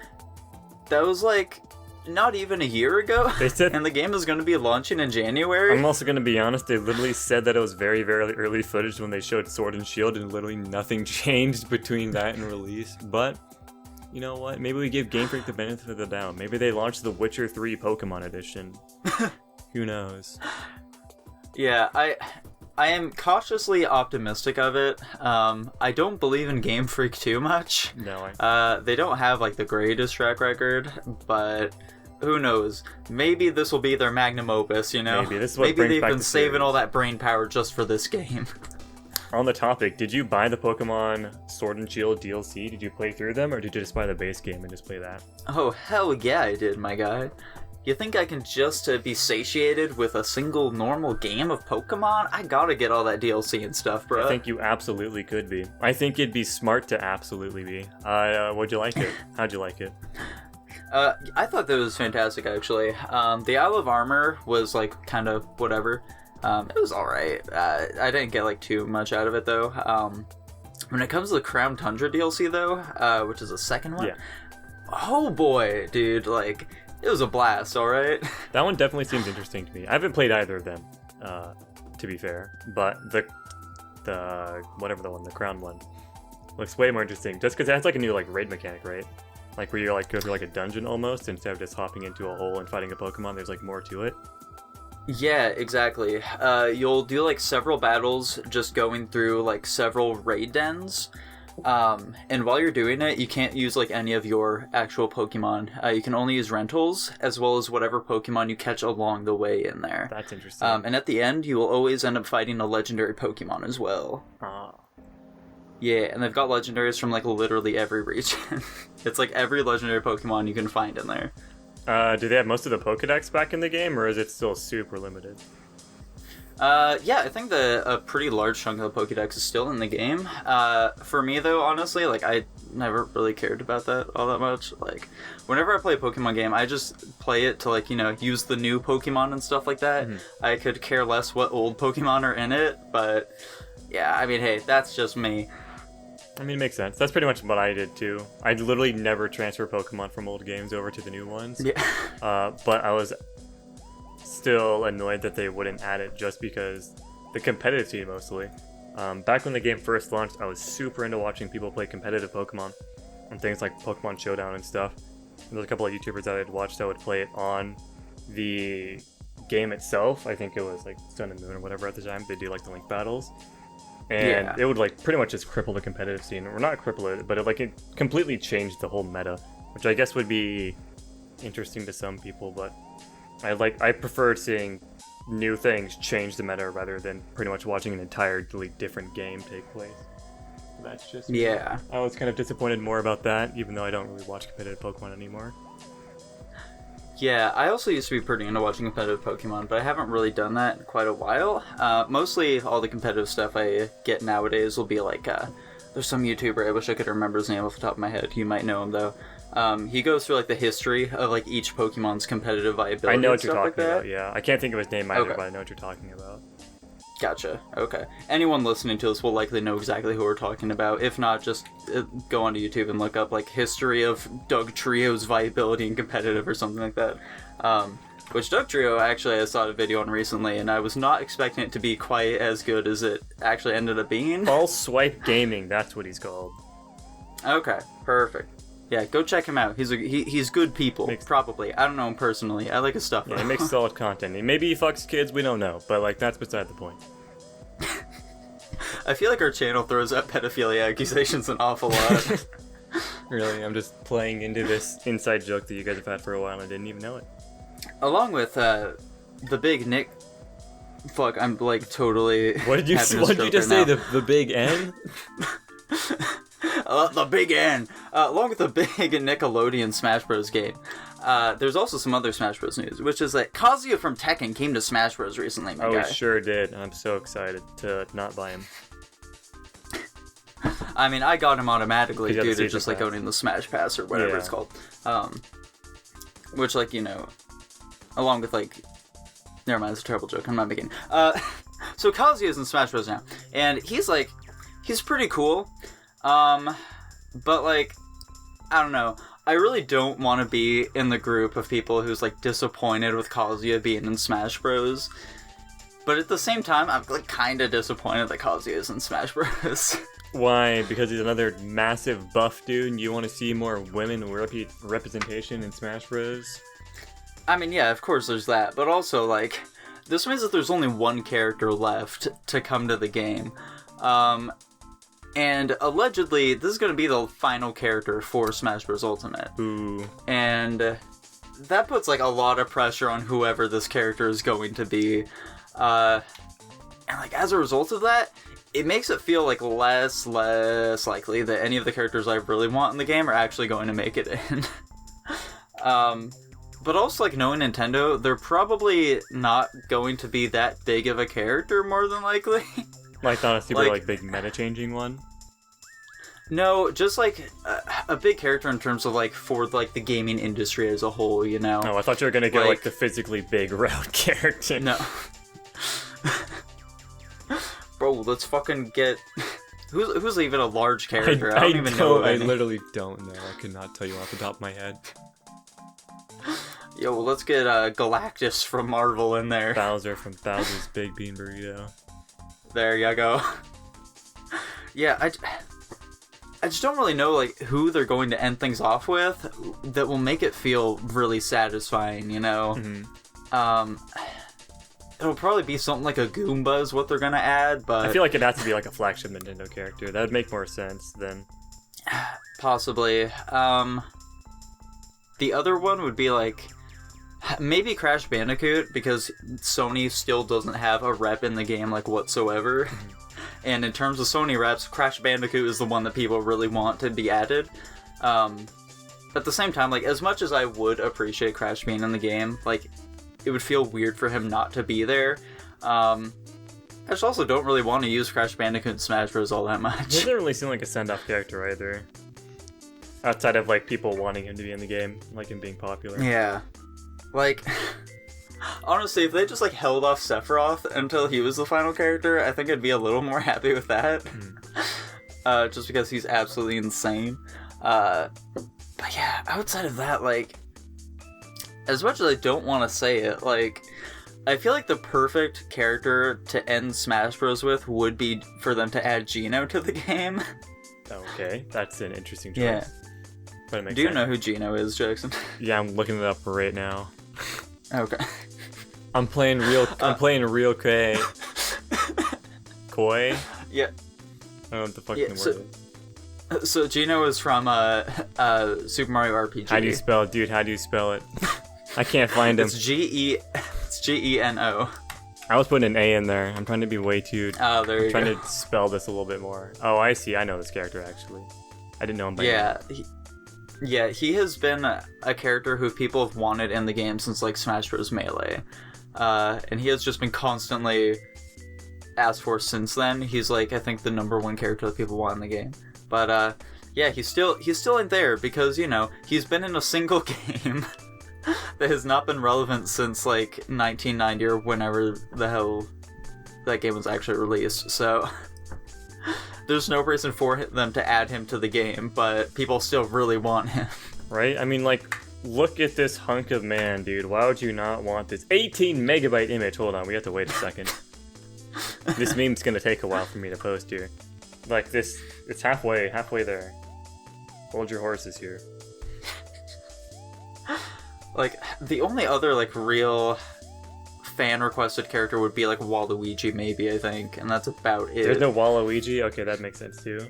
A: that was like not even a year ago,
B: They said,
A: and the game is going to be launching in January.
B: I'm also going to be honest, they literally said that it was very, very early footage when they showed Sword and Shield, and literally nothing changed between that and release. But you know what? Maybe we give Game Freak the benefit of the doubt. Maybe they launched the Witcher 3 Pokemon Edition. Who knows?
A: Yeah, I am cautiously optimistic of it. I don't believe in Game Freak too much.
B: No,
A: they don't have like the greatest track record, but who knows? Maybe this will be their magnum opus, you know?
B: Maybe this is what
A: Maybe
B: brings
A: they've
B: back
A: been
B: the
A: saving
B: series.
A: all that brain power just for this game.
B: On the topic, did you buy the Pokemon Sword and Shield DLC? Did you play through them, or did you just buy the base game and just play that?
A: Oh, hell yeah, I did, my guy. You think I can just be satiated with a single normal game of Pokemon? I gotta get all that DLC and stuff, bro.
B: I think you absolutely could be. I think it'd be smart to absolutely be. What'd you like it? How'd you like it?
A: I thought that was fantastic, actually. The Isle of Armor was, like, kind of whatever. It was alright. I didn't get, like, too much out of it, though. When it comes to the Crown Tundra DLC, though, which is the second one,
B: Yeah.
A: Oh boy, dude, like, it was a blast, alright?
B: That one definitely seems interesting to me. I haven't played either of them, to be fair, but the whatever the one, the Crown one, looks way more interesting. Just because it has like a new like raid mechanic, right? Like where you like go through like a dungeon almost instead of just hopping into a hole and fighting a Pokemon. There's like more to it.
A: Yeah, exactly. You'll do like several battles just going through like several raid dens. And while you're doing it, you can't use like any of your actual Pokemon. You can only use rentals as well as whatever Pokemon you catch along the way in there.
B: That's interesting.
A: And at the end, you will always end up fighting a legendary Pokemon as well. Yeah, and they've got legendaries from like literally every region. It's like every legendary Pokemon you can find in there.
B: Do they have most of the Pokedex back in the game, or is it still super limited?
A: Yeah, I think a pretty large chunk of the Pokédex is still in the game. For me, though, honestly, like, I never really cared about that all that much. Like, whenever I play a Pokemon game, I just play it to, like, you know, use the new Pokemon and stuff like that. Mm-hmm. I could care less what old Pokemon are in it, but, yeah, I mean, hey, that's just me.
B: I mean, it makes sense. That's pretty much what I did, too. I literally never transfer Pokemon from old games over to the new ones.
A: Yeah.
B: But I was still annoyed that they wouldn't add it just because the competitive scene mostly. Back when the game first launched, I was super into watching people play competitive Pokemon on things like Pokemon Showdown and stuff. And there's a couple of YouTubers that I'd watched that would play it on the game itself. I think it was like Sun and Moon or whatever at the time. They do like the Link battles. And it would like pretty much just cripple the competitive scene. Or not cripple it, but it completely changed the whole meta. Which I guess would be interesting to some people, but I prefer seeing new things change the meta rather than pretty much watching an entirely different game take place. That's just
A: yeah.
B: I was kind of disappointed more about that, even though I don't really watch competitive Pokemon anymore.
A: Yeah, I also used to be pretty into watching competitive Pokemon, but I haven't really done that in quite a while. Mostly all the competitive stuff I get nowadays will be like, there's some YouTuber, I wish I could remember his name off the top of my head. You might know him though. He goes through like the history of like each Pokemon's competitive viability.
B: I know what
A: and
B: you're
A: stuff
B: talking
A: like that.
B: about, yeah. I can't think of his name either,
A: Okay.
B: but I know what you're talking about.
A: Gotcha. Okay. Anyone listening to this will likely know exactly who we're talking about. If not, just go onto YouTube and look up like history of Doug Trio's viability in competitive or something like that. Which Doug Trio, actually, I saw a video on recently, and I was not expecting it to be quite as good as it actually ended up being.
B: False Swipe Gaming, that's what he's called.
A: Okay, perfect. Yeah, go check him out. He's good people, probably. I don't know him personally. I like his stuff.
B: Yeah, he makes solid content. Maybe he fucks kids, we don't know. But, like, that's beside the point.
A: I feel like our channel throws out pedophilia accusations an awful lot.
B: Really, I'm just playing into this inside joke that you guys have had for a while and I didn't even know it.
A: Along with the big Nick... Fuck, I'm, like, totally...
B: What did you just say? The big N?
A: The big N. Along with the big Nickelodeon Smash Bros. Game, there's also some other Smash Bros. News, which is that Kazuya from Tekken came to Smash Bros. Recently, my guy.
B: Oh, sure did. I'm so excited to not buy him.
A: I mean, I got him automatically due to just, like, owning the Smash Pass or whatever it's called. Which, like, you know, along with, like... Never mind, it's a terrible joke. I'm not making... So Kazuya's in Smash Bros. Now, and he's, like... He's pretty cool. But, like, I don't know. I really don't want to be in the group of people who's, like, disappointed with Kazuya being in Smash Bros. But at the same time, I'm, like, kind of disappointed that Kazuya is in Smash Bros.
B: Why? Because he's another massive buff dude and you want to see more women representation in Smash Bros?
A: I mean, yeah, of course there's that. But also, like, this means that there's only one character left to come to the game. And allegedly, this is going to be the final character for Smash Bros. Ultimate.
B: Ooh.
A: And that puts, like, a lot of pressure on whoever this character is going to be. And, like, as a result of that, it makes it feel, like, less likely that any of the characters I really want in the game are actually going to make it in. But also, like, knowing Nintendo, they're probably not going to be that big of a character, more than likely.
B: Like, not a super, like, big meta-changing one?
A: No, just, like, a big character in terms of, like, for, like, the gaming industry as a whole, you know?
B: Oh, I thought you were gonna go, like, the physically big route character.
A: No. Bro, let's fucking get... Who's even a large character? I don't even know.
B: I literally don't know. I could not tell you off the top of my head.
A: Yo, well, let's get Galactus from Marvel in there.
B: Bowser from Bowser's Big Bean Burrito.
A: There you go. Yeah, I just don't really know, like, who they're going to end things off with that will make it feel really satisfying, you know?
B: Mm-hmm.
A: It'll probably be something like a Goomba is what they're gonna add, but...
B: I feel like it has to be, like, a flagship Nintendo character. That would make more sense than...
A: Possibly. The other one would be, like... Maybe Crash Bandicoot, because Sony still doesn't have a rep in the game, like, whatsoever. And in terms of Sony reps, Crash Bandicoot is the one that people really want to be added. At the same time, like, as much as I would appreciate Crash being in the game, like, it would feel weird for him not to be there. I just also don't really want to use Crash Bandicoot in Smash Bros. All that much.
B: He doesn't really seem like a send-off character either. Outside of, like, people wanting him to be in the game, like him being popular.
A: Yeah. Like, honestly, if they just, like, held off Sephiroth until he was the final character, I think I'd be a little more happy with that. Just because he's absolutely insane. But yeah, outside of that, like, as much as I don't want to say it, like, I feel like the perfect character to end Smash Bros. With would be for them to add Geno to the game.
B: Okay, that's an interesting choice.
A: Yeah.
B: But it makes
A: Do you
B: sense.
A: know who Geno is, Jackson?
B: Yeah, I'm looking it up right now.
A: Okay.
B: I'm playing real Koi. Koi?
A: Yeah.
B: I don't know what the fuck
A: Yeah,
B: the word is.
A: So Geno is from Super Mario RPG.
B: How do you spell it, dude? How do you spell it? I can't find him.
A: It's Geno.
B: I was putting an A in there. I'm trying to be way too...
A: Oh, there you go.
B: I'm trying to spell this a little bit more. Oh, I see. I know this character, actually. I didn't know him by name.
A: Yeah, he has been a character who people have wanted in the game since, like, Smash Bros. Melee. And he has just been constantly asked for since then. He's, like, I think the #1 character that people want in the game. But, yeah, he's still in there because, you know, he's been in a single game that has not been relevant since, like, 1990 or whenever the hell that game was actually released. So... There's no reason for them to add him to the game, but people still really want him.
B: Right? I mean, like, look at this hunk of man, dude. Why would you not want this 18 megabyte image? Hold on, we have to wait a second. This meme's gonna take a while for me to post here. Like, this, it's halfway there. Hold your horses here.
A: Like, the only other, like, real fan-requested character would be, like, Waluigi, maybe, I think. And that's about it.
B: There's no Waluigi? Okay, that makes sense, too.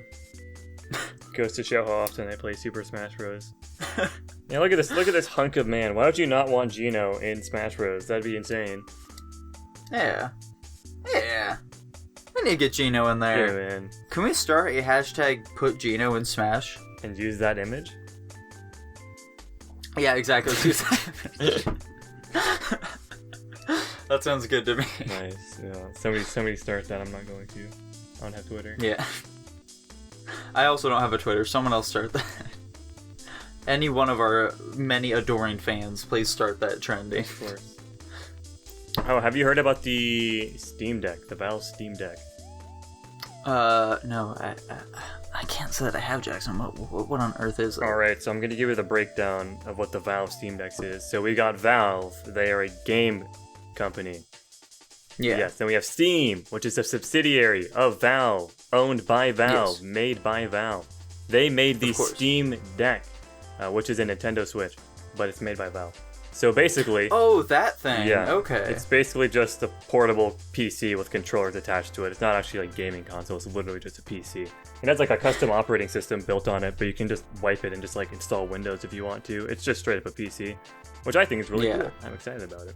B: Goes to show how often I play Super Smash Bros. Yeah, look at this hunk of man. Why would you not want Geno in Smash Bros? That'd be insane.
A: Yeah. We need to get Geno in there.
B: Yeah, man.
A: Can we start a hashtag put Geno in Smash?
B: And use that image?
A: Yeah, exactly. Let's use that. That sounds good to me.
B: Nice. Yeah. Somebody start that. I'm not going to. I don't have Twitter.
A: Yeah. I also don't have a Twitter. Someone else start that. Any one of our many adoring fans, please start that trending.
B: Of course. Oh, have you heard about the Steam Deck? The Valve Steam Deck?
A: No. I can't say that I have, Jackson. What on earth is it?
B: Alright, so I'm going to give you the breakdown of what the Valve Steam Deck is. So we got Valve. They are a game company.
A: Yeah.
B: Yes, then we have Steam, which is a subsidiary of Valve, owned by Valve,
A: Yes.
B: made by Valve. They made the Steam Deck, which is a Nintendo Switch, but it's made by Valve. So basically...
A: Oh, that thing.
B: Yeah.
A: Okay.
B: It's basically just a portable PC with controllers attached to it. It's not actually like gaming console, it's literally just a PC. It has like a custom operating system built on it, but you can just wipe it and just like install Windows if you want to. It's just straight up a PC, which I think is really cool. I'm excited about it.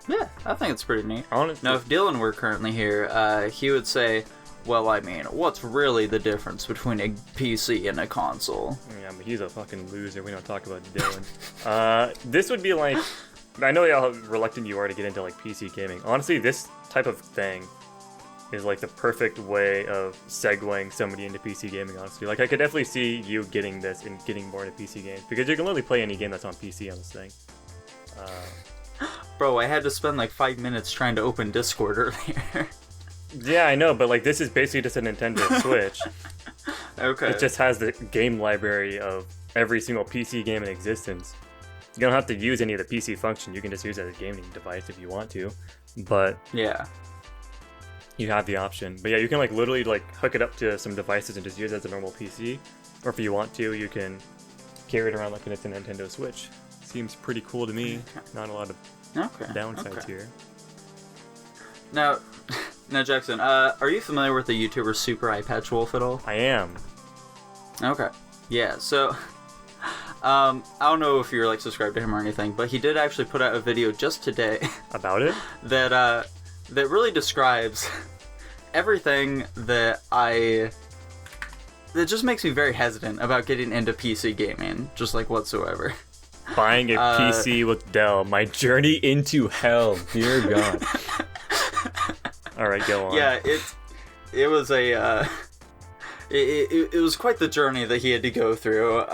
A: Yeah, I think it's pretty neat.
B: Honestly,
A: Now, if Dylan were currently here, he would say, well, I mean, what's really the difference between a PC and a console?
B: yeah, but he's a fucking loser. We don't talk about Dylan. This would be like, I know how reluctant you are to get into like PC gaming. Honestly, this type of thing is like the perfect way of segueing somebody into PC gaming, honestly. Like, I could definitely see you getting this and getting more into PC games, because you can literally play any game that's on PC on this thing.
A: Bro, I had to spend like 5 minutes trying to open Discord earlier.
B: Yeah, I know, but like this is basically just a Nintendo Switch.
A: Okay.
B: It just has the game library of every single PC game in existence. You don't have to use any of the PC function, you can just use it as a gaming device if you want to. But
A: yeah.
B: you have the option. But yeah, you can like literally like hook it up to some devices and just use it as a normal PC. Or if you want to, you can carry it around like it's a Nintendo Switch. Seems pretty cool to me. Not a lot of downsides here.
A: Now, Jackson, are you familiar with the YouTuber Super iPatch Wolf at all?
B: I am.
A: Okay. Yeah, so, I don't know if you're, like, subscribed to him or anything, but he did actually put out a video just today.
B: About it?
A: that really describes everything that just makes me very hesitant about getting into PC gaming, just, like, whatsoever.
B: Buying a PC with Dell. My journey into hell. Dear God. Alright, go on.
A: Yeah, it was a it was quite the journey that he had to go through.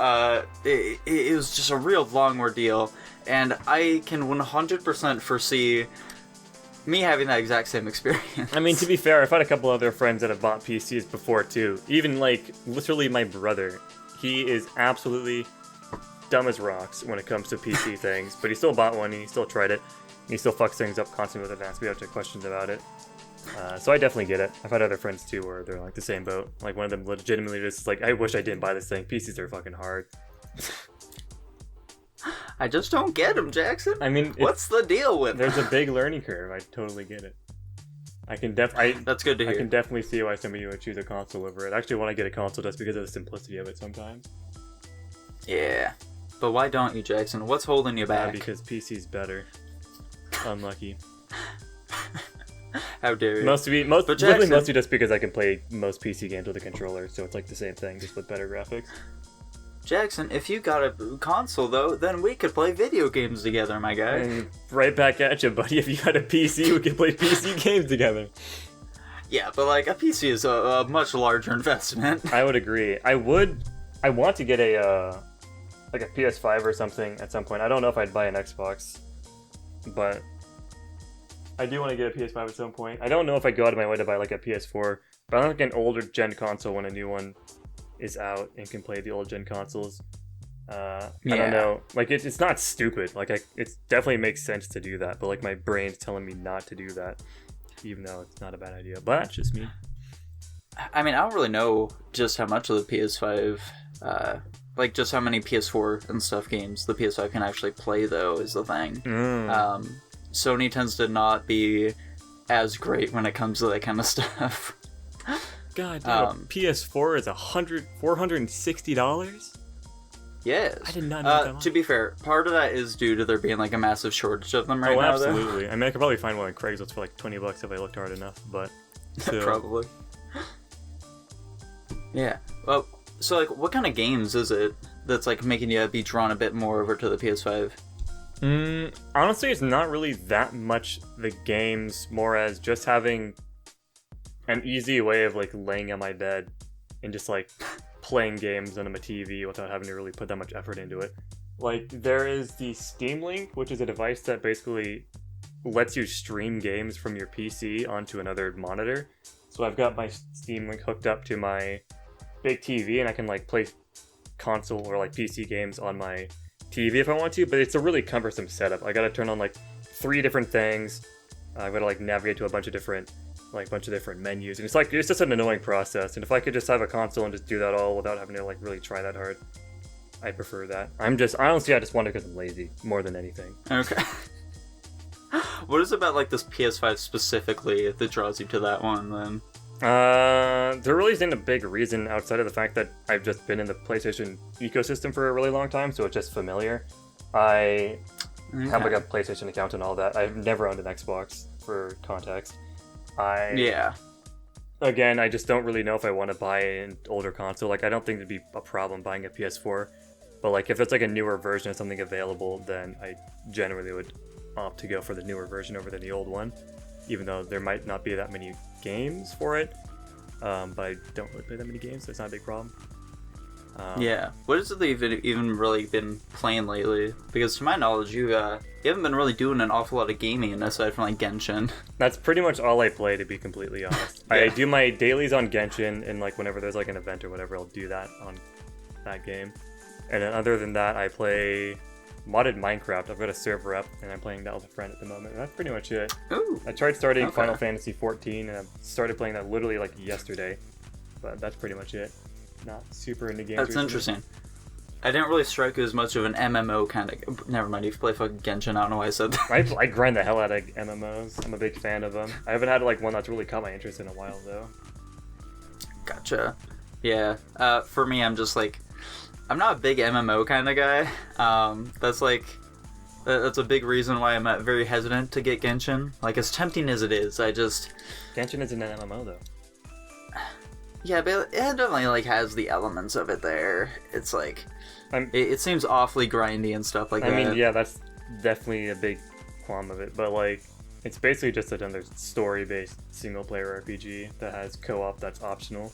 A: It was just a real long ordeal, and I can 100% foresee me having that exact same experience.
B: I mean, to be fair, I've had a couple other friends that have bought PCs before too. Even like literally my brother. He is absolutely dumb as rocks when it comes to PC things, but he still bought one and he still tried it. And he still fucks things up constantly with advanced reactor questions about it. So I definitely get it. I've had other friends too where they're like the same boat. Like one of them legitimately just like, I wish I didn't buy this thing. PCs are fucking hard.
A: I just don't get them, Jackson.
B: I mean,
A: what's the deal with
B: There's a big learning curve. I totally get it. That's good to hear. I can definitely see why somebody would choose a console over it. I actually want to get a console just because of the simplicity of it sometimes.
A: Yeah. But why don't you, Jackson? What's holding you back?
B: Because PC's better. Unlucky.
A: How dare you?
B: Mostly just because I can play most PC games with a controller, so it's like the same thing, just with better graphics.
A: Jackson, if you got a console, though, then we could play video games together, my guy.
B: And right back at you, buddy. If you had a PC, we could play PC games together.
A: Yeah, but like a PC is a much larger investment.
B: I would agree. I want to get a PS5 or something at some point. I don't know if I'd buy an Xbox, but I do want to get a PS5 at some point. I don't know if I'd go out of my way to buy like a PS4, but I like an older gen console when a new one is out and can play the old gen consoles. I don't know. Like it's not stupid. Like it definitely makes sense to do that, but like my brain's telling me not to do that, even though it's not a bad idea. But that's just me.
A: I mean, I don't really know just how much of the PS5 like just how many PS4 and stuff games the PS5 can actually play, though, is the thing. Sony tends to not be as great when it comes to that kind of stuff.
B: God damn, PS4 is $460?
A: Yes.
B: I did not know that much.
A: To be fair, part of that is due to there being like a massive shortage of them right now.
B: Absolutely. I mean, I could probably find one on Craigslist for like $20 if I looked hard enough, but still.
A: Probably. Yeah. Well, so like, what kind of games is it that's like making you be drawn a bit more over to the PS5?
B: Honestly, it's not really that much the games, more as just having an easy way of like laying on my bed and just like playing games on my TV without having to really put that much effort into it. Like, there is the Steam Link, which is a device that basically lets you stream games from your PC onto another monitor. So I've got my Steam Link hooked up to my big TV, and I can like play console or like PC games on my TV if I want to, but it's a really cumbersome setup. I gotta turn on like 3 different things. I've gotta like navigate to a bunch of different menus, and it's just an annoying process. And if I could just have a console and just do that all without having to like really try that hard, I'd prefer that. I just want it because I'm lazy more than anything.
A: Okay. What is it about like this PS5 specifically that draws you to that one then?
B: There really isn't a big reason outside of the fact that I've just been in the PlayStation ecosystem for a really long time, so it's just familiar. I have like a PlayStation account and all that. I've never owned an Xbox, for context. Again, I just don't really know if I want to buy an older console. Like, I don't think it'd be a problem buying a PS4, but like if it's like a newer version of something available, then I generally would opt to go for the newer version over the old one, even though there might not be that many games for it. But I don't really play that many games, so it's not a big problem.
A: Yeah. What is it that you've even really been playing lately? Because to my knowledge, you haven't been really doing an awful lot of gaming aside from like Genshin.
B: That's pretty much all I play, to be completely honest. Yeah. I do my dailies on Genshin, and like whenever there's like an event or whatever, I'll do that on that game. And then other than that, I play modded Minecraft. I've got a server up, and I'm playing that with a friend at the moment. And that's pretty much it.
A: Ooh.
B: I tried starting Final Fantasy 14, and I started playing that literally like yesterday. But that's pretty much it. Not super into games.
A: That's interesting. I didn't really strike you as much of an MMO kind of... Never mind, you play fucking Genshin, I don't know why I said that.
B: I grind the hell out of MMOs. I'm a big fan of them. I haven't had like one that's really caught my interest in a while, though.
A: Gotcha. Yeah. For me, I'm just like... I'm not a big MMO kind of guy. That's like... That's a big reason why I'm very hesitant to get Genshin. Like, as tempting as it is, I just...
B: Genshin isn't an MMO, though.
A: Yeah, but it definitely like has the elements of it there. It's like it seems awfully grindy and stuff like that.
B: I mean, yeah, that's definitely a big qualm of it. But like, it's basically just another story-based single-player RPG that has co-op that's optional.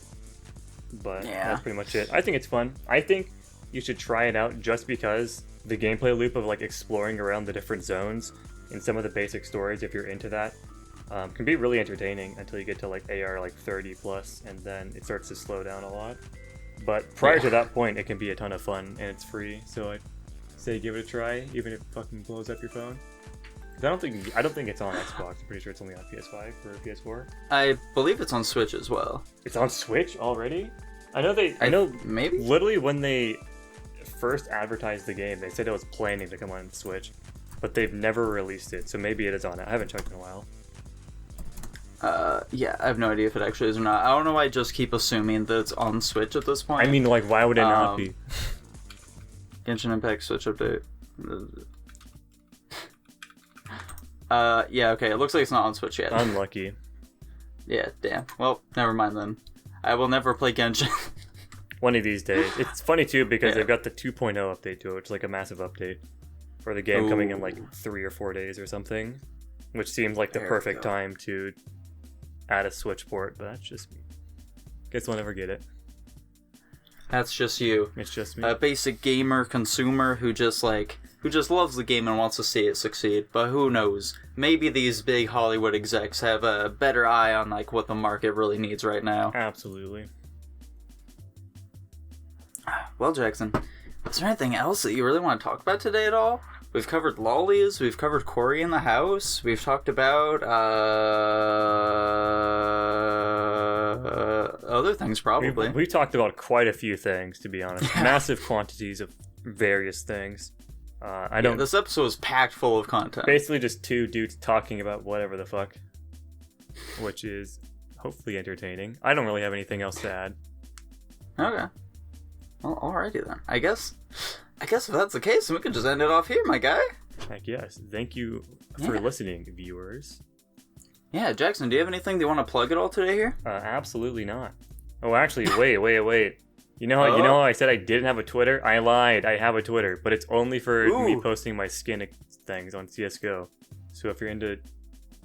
B: But that's pretty much it. I think it's fun. I think you should try it out just because the gameplay loop of like exploring around the different zones and some of the basic stories, if you're into that, can be really entertaining until you get to like AR like 30 plus, and then it starts to slow down a lot. But prior to that point, it can be a ton of fun, and it's free, so I'd say give it a try, even if it fucking blows up your phone. I don't think it's on Xbox. I'm pretty sure it's only on PS5 or PS4.
A: I believe it's on Switch as well.
B: It's on Switch already? I know
A: maybe
B: literally when they first advertised the game, they said it was planning to come on Switch, but they've never released it, so maybe it is on it. I haven't checked in a while.
A: Yeah, I have no idea if it actually is or not. I don't know why I just keep assuming that it's on Switch at this point.
B: I mean, like, why would it not be?
A: Genshin Impact Switch update. Yeah, okay, it looks like it's not on Switch yet.
B: Unlucky.
A: Yeah, damn. Well, never mind then. I will never play Genshin.
B: One of these days. It's funny, too, because they've got the 2.0 update to it, which is like a massive update for the game coming in like 3 or 4 days or something, which seems like the perfect time to add a Switch port, but that's just me. Guess we'll never get it.
A: That's just you.
B: It's just me.
A: A basic gamer consumer who just loves the game and wants to see it succeed. But who knows? Maybe these big Hollywood execs have a better eye on like what the market really needs right now.
B: Absolutely.
A: Well, Jackson, is there anything else that you really want to talk about today at all? We've covered lollies, we've covered Cory in the house, we've talked about other other things, probably.
B: We talked about quite a few things, to be honest. Massive quantities of various things. I don't.
A: This episode was packed full of content.
B: Basically, just two dudes talking about whatever the fuck, which is hopefully entertaining. I don't really have anything else to add.
A: Okay. Well, alrighty then. I guess if that's the case, we can just end it off here, my guy.
B: Heck yes. Thank you for listening, viewers.
A: Yeah, Jackson, do you have anything that you want to plug at all today here?
B: Absolutely not. Oh, actually, wait. You know how I said I didn't have a Twitter? I lied. I have a Twitter, but it's only for me posting my skin things on CSGO. So if you're into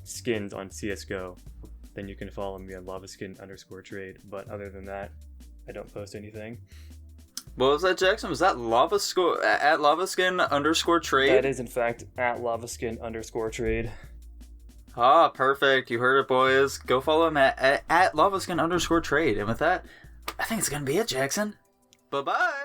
B: skins on CSGO, then you can follow me on lavaskin_trade. But other than that, I don't post anything.
A: What was that, Jackson? Was that at lavaskin_trade?
B: That is, in fact, at lavaskin_trade.
A: Ah, perfect. You heard it, boys. Go follow him at lavaskin_trade. And with that, I think it's going to be it, Jackson. Bye-bye.